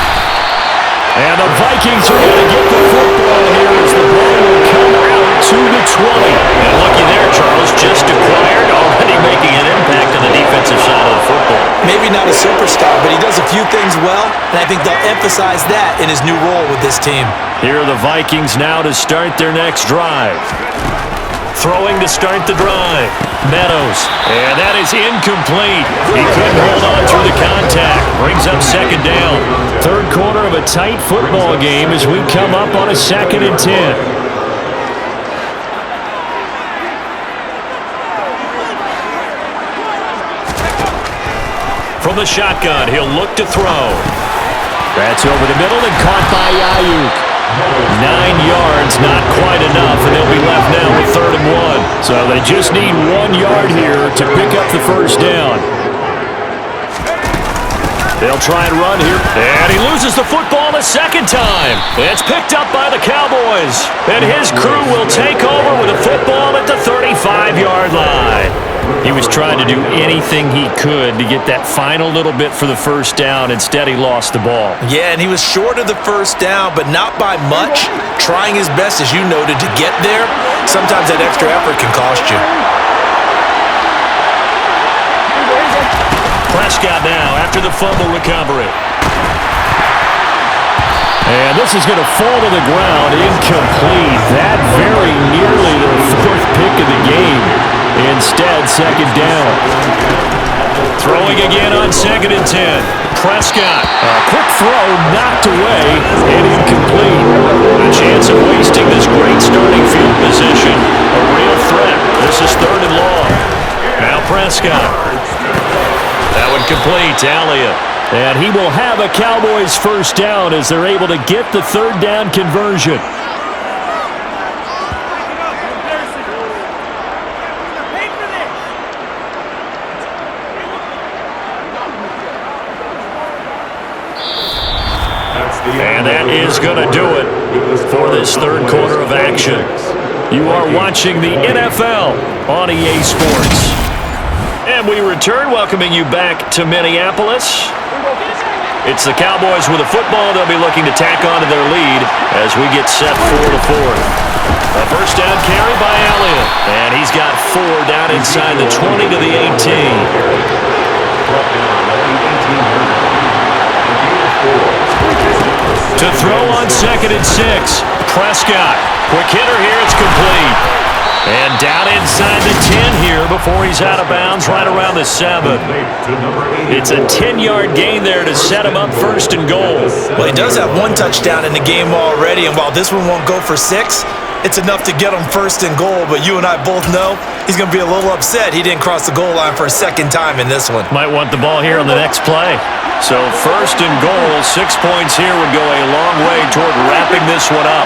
And the Vikings are going to get the football here as the ball will come out to the 20. And looky there, Charles, just acquired, already making an impact on the defense. offensive side of the football. Maybe not a superstar, but he does a few things well, and I think they'll emphasize that in his new role with this team. Here are the Vikings now to start their next drive. Throwing to start the drive. Meadows. And that is incomplete. He couldn't hold on through the contact. Brings up second down. Third quarter of a tight football game as we come up on a 2nd and 10. From the shotgun, he'll look to throw. That's over the middle and caught by Ayuk. 9 yards, not quite enough, and they'll be left now with 3rd and 1. So they just need 1 yard here to pick up the first down. They'll try and run here, and he loses the football a second time. It's picked up by the Cowboys, and his crew will take over with a football at the 35-yard line. He was trying to do anything he could to get that final little bit for the first down. Instead, he lost the ball. Yeah, and he was short of the first down, but not by much. Trying his best, as you noted, to get there. Sometimes that extra effort can cost you. Prescott now after the fumble recovery. And this is going to fall to the ground. Incomplete. That very nearly the 4th pick of the game. Instead, second down. Throwing again on 2nd and 10. Prescott. A quick throw knocked away and incomplete. A chance of wasting this great starting field position. A real threat. This is 3rd and long. Now Prescott. That one complete to Elliott. And he will have a Cowboys first down as they're able to get the 3rd down conversion. And that is going to do it for this 3rd quarter of action. You are watching the NFL on EA Sports. And we return, welcoming you back to Minneapolis. It's the Cowboys with a football. They'll be looking to tack on to their lead as we get set for the 4th. A first down carry by L0ne. And he's got 4 down inside the 20 to the 18. To throw on 2nd and 6. Prescott. Quick hitter here. It's complete. And down inside the 10 here before he's out of bounds right around the 7. It's a 10-yard gain there to set him up 1st and goal. Well, he does have 1 touchdown in the game already, and while this one won't go for 6, it's enough to get him 1st and goal. But you and I both know he's going to be a little upset he didn't cross the goal line for a 2nd time in this one. Might want the ball here on the next play. So 1st and goal, 6 points here would go a long way toward wrapping this one up.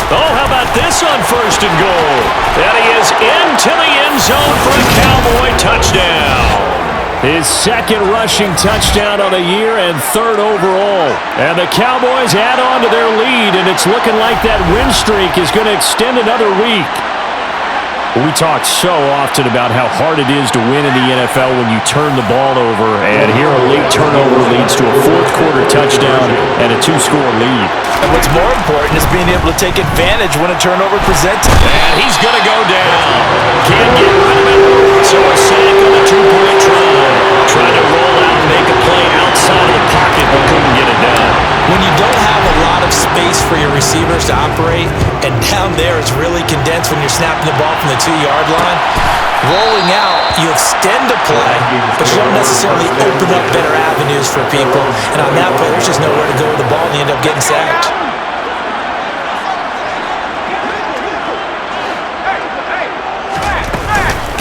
Oh, how about this on 1st and goal? And he is into the end zone for a Cowboy touchdown. His 2nd rushing touchdown of the year and 3rd overall. And the Cowboys add on to their lead, and it's looking like that win streak is going to extend another week. We talk so often about how hard it is to win in the NFL when you turn the ball over, and here a late turnover leads to a 4th quarter touchdown and a 2-score lead. And what's more important is being able to take advantage when a turnover presents. And he's going to go down. Can't get rid of it. So a sack on a 2-point try. Trying to roll out and make a play outside of the pocket, but couldn't get it done. When you don't have a lot of space for your receivers to operate, and down there it's really condensed when you're snapping the ball from the 2-yard line, rolling out, you extend a play, but you don't necessarily open up better avenues for people. And on that play, there's just nowhere to go with the ball, and you end up getting sacked.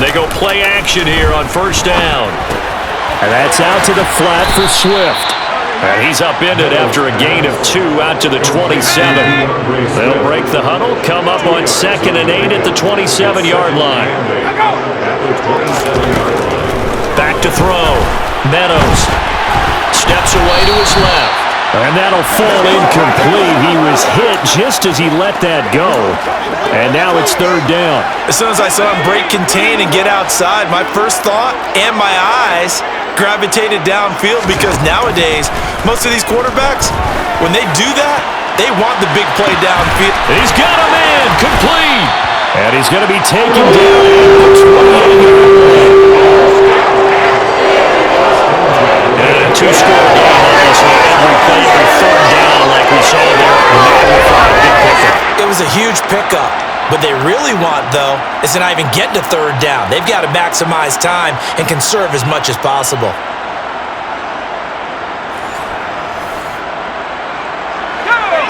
They go play action here on 1st down. And that's out to the flat for Swift. And he's upended after a gain of 2 out to the 27. They'll break the huddle, come up on 2nd and 8 at the 27-yard line. Back to throw. Meadows steps away to his left. And that'll fall incomplete. He was hit just as he let that go. And now it's third down. As soon as I saw him break contain and get outside, my first thought and my eyes gravitated downfield, because nowadays, most of these quarterbacks, when they do that, they want the big play downfield. He's got a man, complete. And he's going to be taken down at the 28-yard line. And a two-score game on this one. Every play for third down like we saw there. It was a huge pickup. What they really want, though, is to not even get to third down. They've got to maximize time and conserve as much as possible.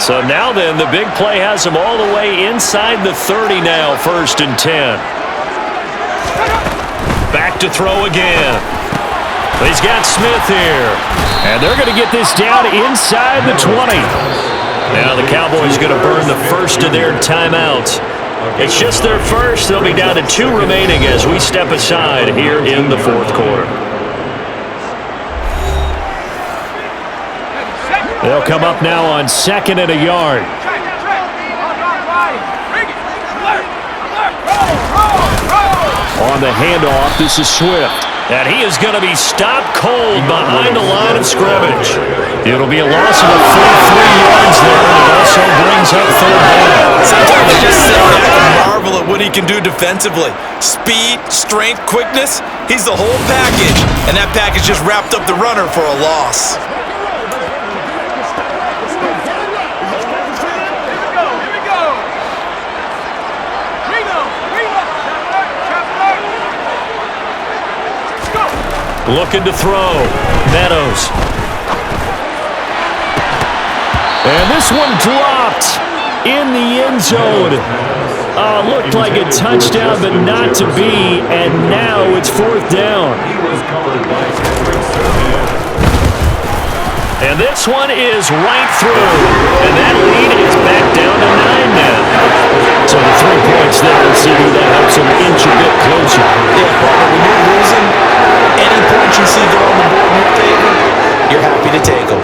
So now then, the big play has him all the way inside the 30 now, 1st and 10. Back to throw again. He's got Smith here. And they're going to get this down inside the 20. Now the Cowboys going to burn the first of their timeouts. It's just their first. They'll be down to 2 remaining as we step aside here in the 4th quarter. They'll come up now on 2nd and a yard. On the handoff, this is Swift. And he is going to be stopped cold behind the line of scrimmage. It'll be a loss of 43 yards there, and it also brings up third down. Sometimes I just sit back and marvel at what he can do defensively. Speed, strength, quickness, he's the whole package. And that package just wrapped up the runner for a loss. Looking to throw. Meadows. And this one dropped in the end zone. Looked like a touchdown, but not to be. And now it's 4th down. And this one is right through. And that lead is back down to 9 now. So the 3 points there, see that helps them inch a bit closer. Yeah, when you're losing, any points you see go on the board in your favor, you're happy to take them.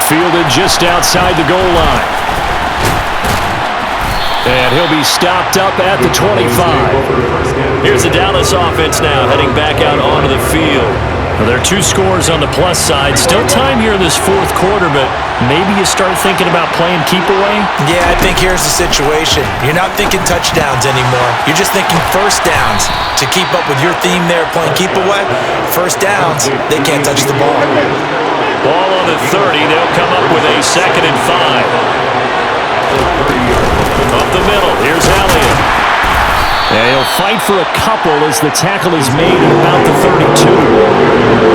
Fielded just outside the goal line. And he'll be stopped up at the 25. Here's the Dallas offense now heading back out onto the field. Well, there are 2 scores on the plus side. Still time here in this 4th quarter, but maybe you start thinking about playing keep away? Yeah, I think here's the situation. You're not thinking touchdowns anymore. You're just thinking first downs. To keep up with your theme there, playing keep away, first downs, they can't touch the ball. Ball on the 30. They'll come up with a 2nd and 5. Up the middle. Here's Elliott. And he'll fight for a couple as the tackle is made at about the 32.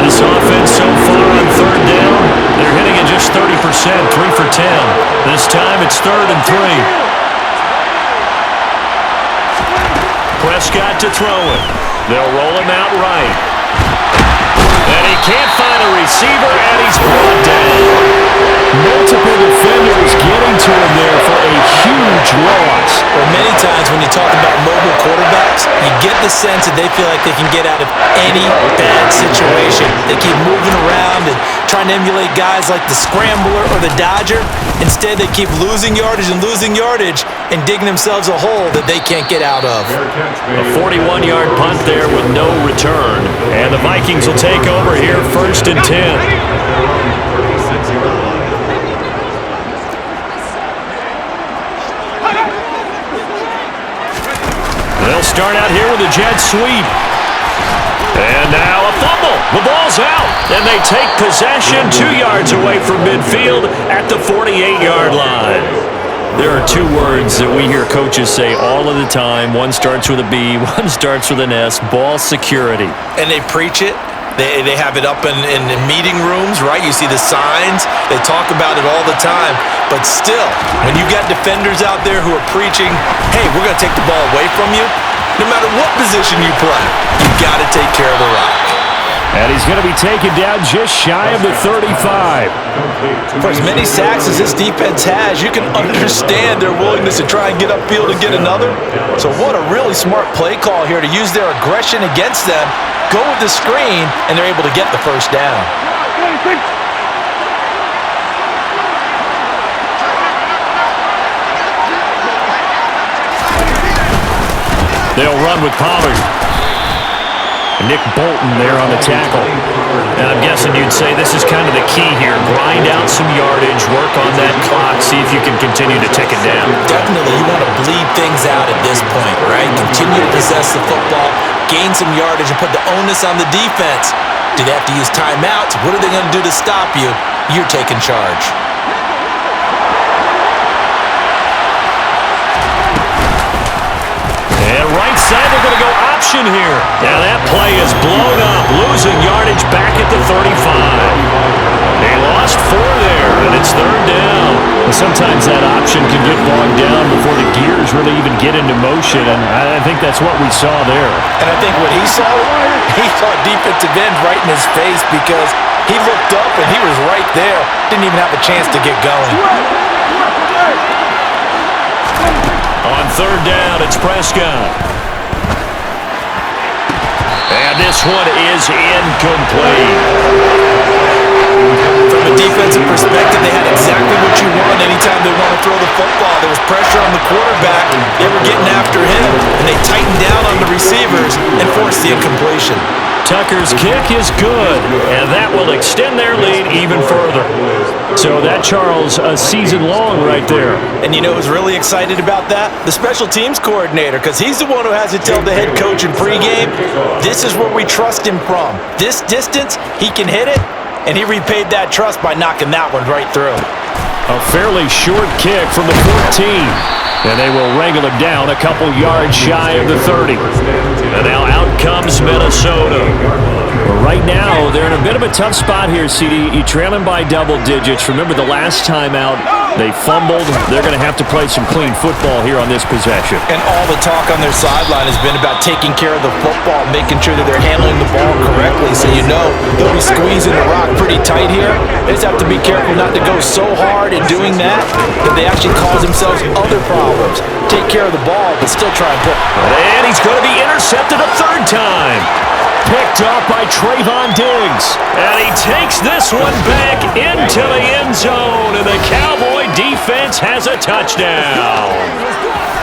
This offense so far on third down, they're hitting at just 30%, 3 for 10. This time it's 3rd and 3. Prescott to throw it. They'll roll him out right. And he can't find a receiver, and he's brought down. Multiple defenders getting to him there for a huge loss. Well, many times when you talk about mobile quarterbacks, you get the sense that they feel like they can get out of any bad situation. They keep moving around and trying to emulate guys like the Scrambler or the Dodger. Instead, they keep losing yardage and digging themselves a hole that they can't get out of. A 41-yard punt there with no return. And the Vikings will take over here 1st and 10. They'll start out here with a jet sweep. And now a fumble. The ball's out. And they take possession 2 yards away from midfield at the 48-yard line. There are 2 words that we hear coaches say all of the time. One starts with a B, one starts with an S. Ball security. And they preach it. They have it up in meeting rooms, right? You see the signs. They talk about it all the time. But still, when you got defenders out there who are preaching, hey, we're going to take the ball away from you, no matter what position you play, you got to take care of the rock. And he's going to be taken down just shy of the 35. For as many sacks as this defense has, you can understand their willingness to try and get upfield and get another. So what a really smart play call here to use their aggression against them, go with the screen, and they're able to get the first down. They'll run with Pollard. Nick Bolton there on the tackle. And I'm guessing you'd say this is kind of the key here. Grind out some yardage, work on that clock, see if you can continue to tick it down. Definitely, you want to bleed things out at this point, right? Continue to possess the football, gain some yardage, and put the onus on the defense. Do they have to use timeouts? What are they going to do to stop you? You're taking charge. And right side, they're going to go option here. Now that play is blown up, losing yardage back at the 35. They lost 4 there, and it's 3rd down. And sometimes that option can get bogged down before the gears really even get into motion, and I think that's what we saw there. And I think what he saw defensive end right in his face because he looked up and he was right there. Didn't even have a chance to get going. On 3rd down, it's Prescott. And this one is incomplete. From a defensive perspective, they had exactly what you want anytime they want to throw the football. There was pressure on the quarterback. They were getting after him, and they tightened down on the receivers and forced the incompletion. Tucker's kick is good, and that will extend their lead even further. So that, Charles, a season long right there. And you know who's really excited about that? The special teams coordinator, because he's the one who has to tell the head coach in pregame, this is where we trust him from. This distance, he can hit it, and he repaid that trust by knocking that one right through. A fairly short kick from the 14. And they will wrangle him down a couple yards shy of the 30. And now out comes Minnesota. Well, right now, they're in a bit of a tough spot here, CD. You're trailing by double digits. Remember the last time out, they fumbled. They're going to have to play some clean football here on this possession. And all the talk on their sideline has been about taking care of the football, making sure that they're handling the ball correctly. So you know they'll be squeezing the rock pretty tight here. They just have to be careful not to go so hard in doing that they actually cause themselves other problems. Take care of the ball, but still try and put... And he's going to be intercepted a 3rd time. Picked off by Trayvon Diggs. And he takes this one back into the end zone, and the Cowboy defense has a touchdown.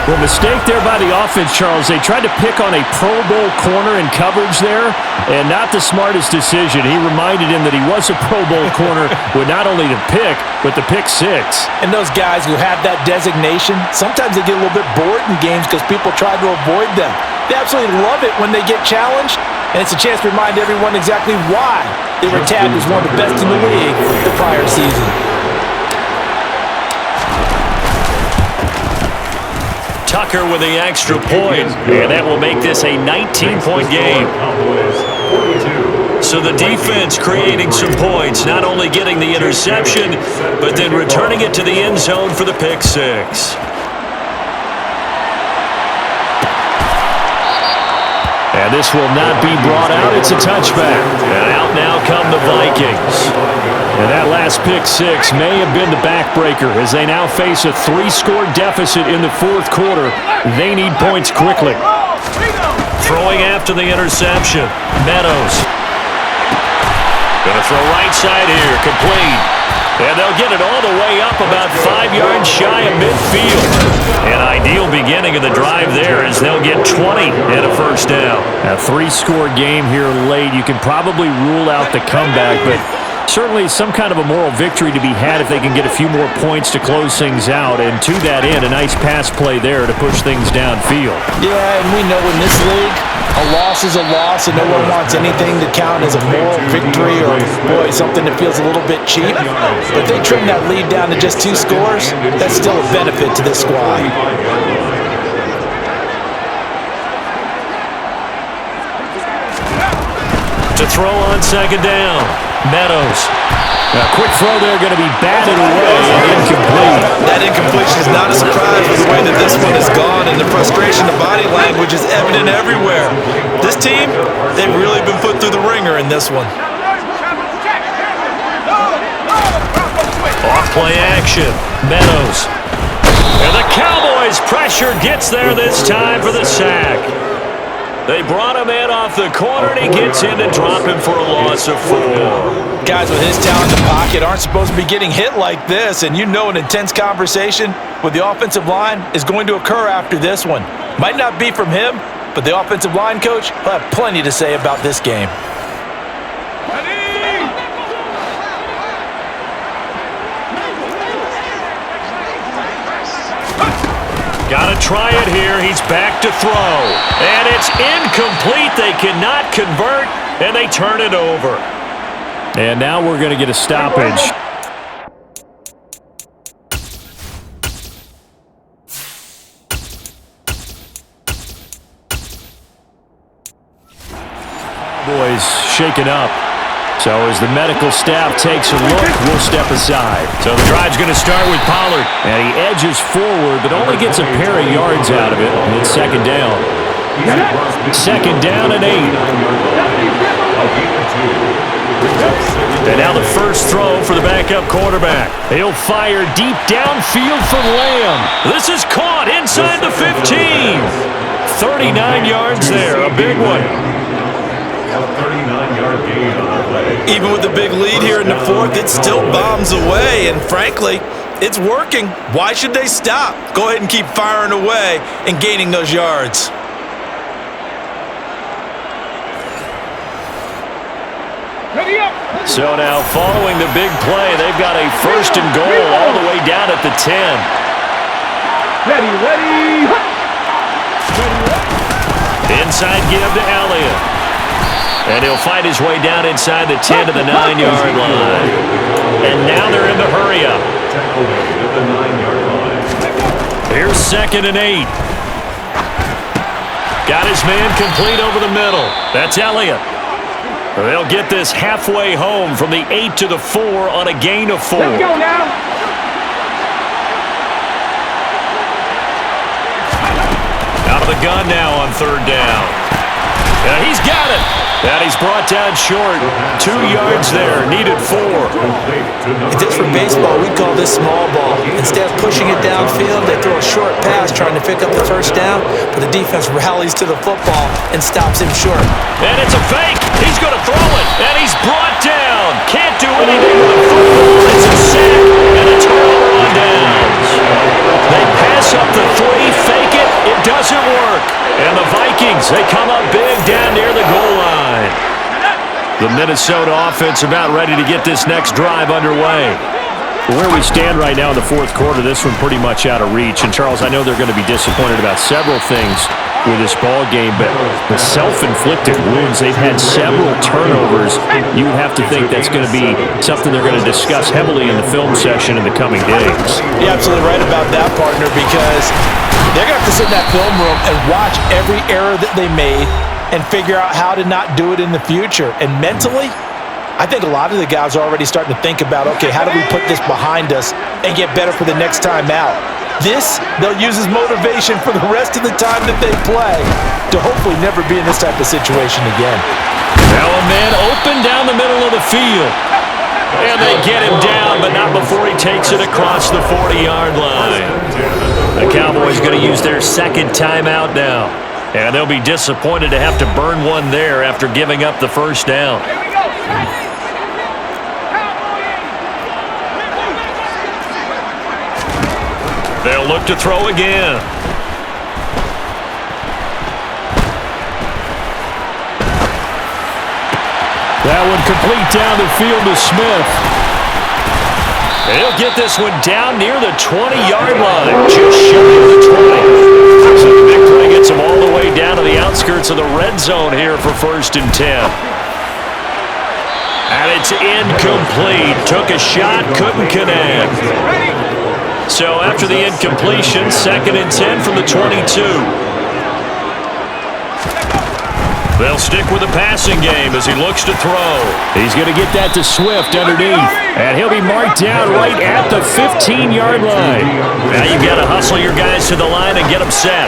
Well, mistake there by the offense, Charles. They tried to pick on a Pro Bowl corner in coverage there, and not the smartest decision. He reminded him that he was a Pro Bowl corner with not only the pick, but the pick 6. And those guys who have that designation, sometimes they get a little bit bored in games because people try to avoid them. They absolutely love it when they get challenged, and it's a chance to remind everyone exactly why they were tabbed as one of the best in the league the prior season. Tucker with the extra point, and that will make this a 19-point game. So the defense creating some points, not only getting the interception, but then returning it to the end zone for the pick 6. And this will not be brought out. It's a touchback. And out now come the Vikings. And that last pick 6 may have been the backbreaker as they now face a 3-score deficit in the 4th quarter. They need points quickly. Throwing after the interception, Meadows. Going to throw right side here, complete. And they'll get it all the way up about 5 yards shy of midfield. An ideal beginning of the drive there as they'll get 20 and a 1st down. A 3-score game here late. You can probably rule out the comeback, but certainly some kind of a moral victory to be had if they can get a few more points to close things out. And to that end, a nice pass play there to push things downfield. Yeah, and we know in this league, a loss is a loss, and no one wants anything to count as a moral victory or, boy, something that feels a little bit cheap. But they trim that lead down to just 2 scores. That's still a benefit to this squad. To throw on 2nd down, Meadows. A quick throw there, going to be batted away and incomplete. That incompletion is not a surprise with the way that this one has gone, and the frustration, the body language is evident everywhere. This team, they've really been put through the ringer in this one. Off play action. Meadows. And the Cowboys pressure gets there this time for the sack. They brought him in off the corner, and he gets in to drop him for a loss of 4. Guys with his talent in the pocket aren't supposed to be getting hit like this, and you know an intense conversation with the offensive line is going to occur after this one. Might not be from him, but the offensive line coach will have plenty to say about this game. Got to try it here. He's back to throw. And it's incomplete. They cannot convert, and they turn it over. And now we're going to get a stoppage. Boys shaken up. So as the medical staff takes a look, we'll step aside. So the drive's going to start with Pollard. And he edges forward, but only gets a pair of yards out of it. And it's second down. Second down and 8. And now the first throw for the backup quarterback. He'll fire deep downfield for Lamb. This is caught inside the 15. 39 yards there, a big one. A 39-yard gain on the play. Even with the big lead here in the fourth, it still bombs away, and frankly, it's working. Why should they stop? Go ahead and keep firing away and gaining those yards. So now, following the big play, they've got a first and goal all the way down at the 10. Ready. Inside give to Elliott. And he'll fight his way down inside the 10 to the 9-yard line. And now they're in the hurry-up. At the 9-yard line. Here's second and 8. Got his man complete over the middle. That's Elliott. They'll get this halfway home from the 8 to the 4 on a gain of 4. Let's go now. Out of the gun now on third down. Yeah, he's got it. And he's brought down short. 2 yards there. Needed 4. If this were baseball, we'd call this small ball. Instead of pushing it downfield, they throw a short pass trying to pick up the first down, but the defense rallies to the football and stops him short. And it's a fake. He's going to throw it. And he's brought down. Can't do anything with the football. It's a sack and a turnover on downs. They pass up the 3, fake it. It doesn't work. And the Vikings, they come up big down near the goal line. The Minnesota offense about ready to get this next drive underway. Where we stand right now in the fourth quarter, this one pretty much out of reach. And, Charles, I know they're going to be disappointed about several things with this ball game, but the self-inflicted wounds, they've had several turnovers. You would have to think that's going to be something they're going to discuss heavily in the film session in the coming days. You're absolutely right about that, partner, because they're going to have to sit in that film room and watch every error that they made and figure out how to not do it in the future. And mentally, I think a lot of the guys are already starting to think about, okay, how do we put this behind us and get better for the next time out? This, they'll use as motivation for the rest of the time that they play to hopefully never be in this type of situation again. Now a man open down the middle of the field. And they get him down, but not before he takes it across the 40-yard line. The Cowboys going to use their second timeout now. And they'll be disappointed to have to burn one there after giving up the first down. They'll look to throw again. That one complete down the field to Smith. He'll get this one down near the 20-yard line, just shy of the 20. So the big play gets him all the way down to the outskirts of the red zone here for first and 10. And it's incomplete. Took a shot, couldn't connect. So after the incompletion, second and 10 from the 22. They'll stick with the passing game as he looks to throw. He's going to get that to Swift underneath. And he'll be marked down right at the 15-yard line. Now you've got to hustle your guys to the line and get them set.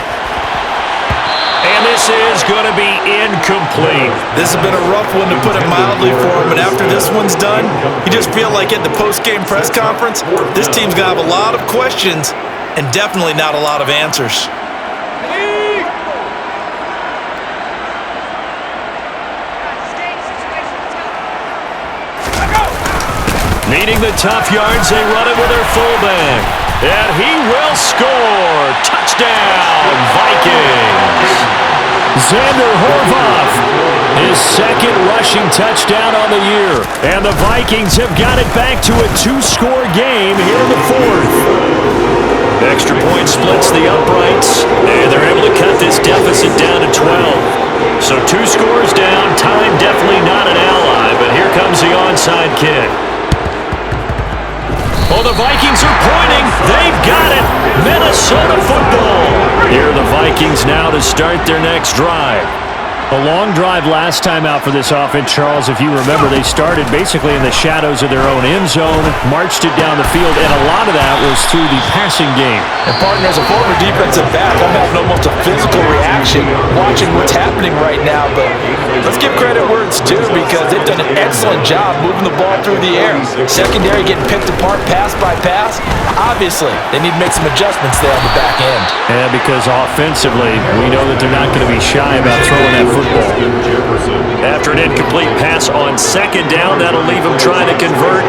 And this is going to be incomplete. This has been a rough one, to put it mildly, for him. And after this one's done, you just feel like at the post-game press conference, this team's going to have a lot of questions and definitely not a lot of answers. Needing the tough yards, they run it with their fullback. And he will score. Touchdown, Vikings. Xander Horvath, his second rushing touchdown on the year. And the Vikings have got it back to a 2-score game here in the fourth. Extra point splits the uprights, and they're able to cut this deficit down to 12. So 2 scores down, time definitely not an ally, but here comes the onside kick. Oh, the Vikings are pointing. They've got it. Minnesota football. Here are the Vikings now to start their next drive. A long drive last time out for this offense, Charles. If you remember, they started basically in the shadows of their own end zone, marched it down the field, and a lot of that was through the passing game. And partner, as a former defensive back, I'm having almost a physical reaction watching what's happening right now. But let's give credit where it's due, because they've done an excellent job moving the ball through the air. Secondary getting picked apart pass by pass. Obviously, they need to make some adjustments there on the back end. Yeah, because offensively, we know that they're not going to be shy about throwing that football. After an incomplete pass on second down, that'll leave him trying to convert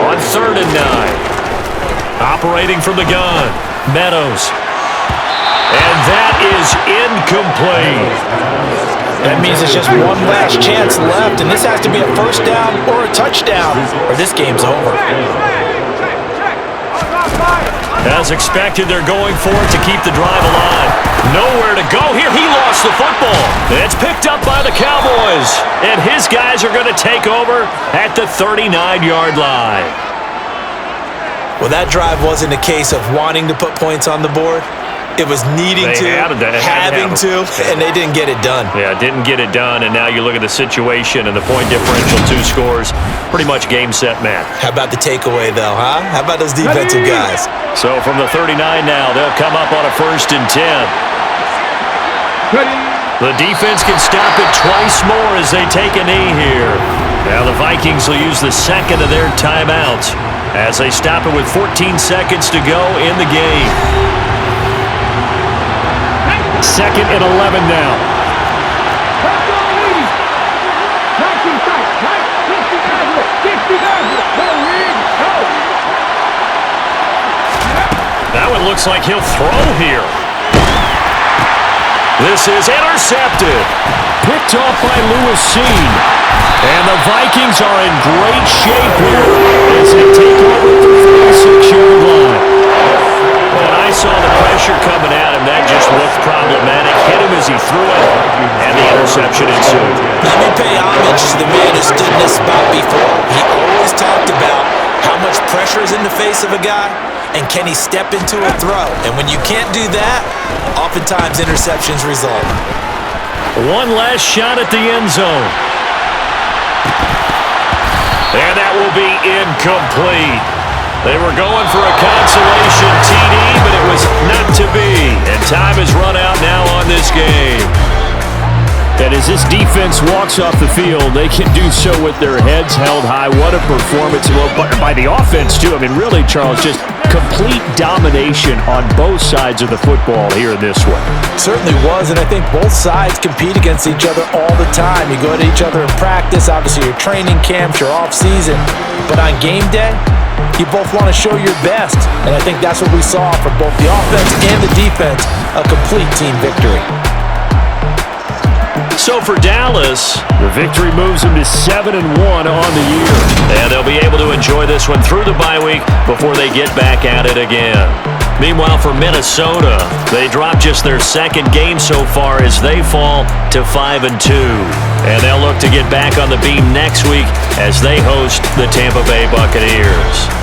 on 3rd and 9. Operating from the gun, Meadows. And that is incomplete. That means it's just one last chance left, and this has to be a first down or a touchdown, or this game's over. As expected, they're going for it to keep the drive alive. Nowhere to go here. He lost the football. It's picked up by the Cowboys. And his guys are going to take over at the 39-yard line. Well, that drive wasn't a case of wanting to put points on the board. It was needing to, having to, and they didn't get it done. Yeah, didn't get it done, and now you look at the situation and the point differential, 2 scores, pretty much game, set, match. How about the takeaway, though, huh? How about those defensive guys? So from the 39 now, they'll come up on a 1st and 10. The defense can stop it twice more as they take a knee here. Now the Vikings will use the second of their timeouts as they stop it with 14 seconds to go in the game. 2nd and 11 now. That one looks like he'll throw here. This is intercepted. Picked off by Lewis. And the Vikings are in great shape here as they take over the 36-yard line. When I saw the pressure coming at him, that just looked problematic. Hit him as he threw it, and the interception ensued. Let me pay homage to the man who stood in this spot before. He always talked about how much pressure is in the face of a guy, and can he step into a throw. And when you can't do that, oftentimes interceptions result. One last shot at the end zone. And that will be incomplete. They were going for a consolation TD, but it was not to be. And time has run out now on this game. And as this defense walks off the field, they can do so with their heads held high. What a performance by the offense, too. I mean, really, Charles, just complete domination on both sides of the football here in this one. Certainly was, and I think both sides compete against each other all the time. You go at each other in practice, obviously your training camps, your off-season. But on game day, you both want to show your best. And I think that's what we saw from both the offense and the defense, a complete team victory. So for Dallas, the victory moves them to 7-1 on the year. And they'll be able to enjoy this one through the bye week before they get back at it again. Meanwhile, for Minnesota, they dropped just their 2nd game so far as they fall to 5-2. And they'll look to get back on the beam next week as they host the Tampa Bay Buccaneers.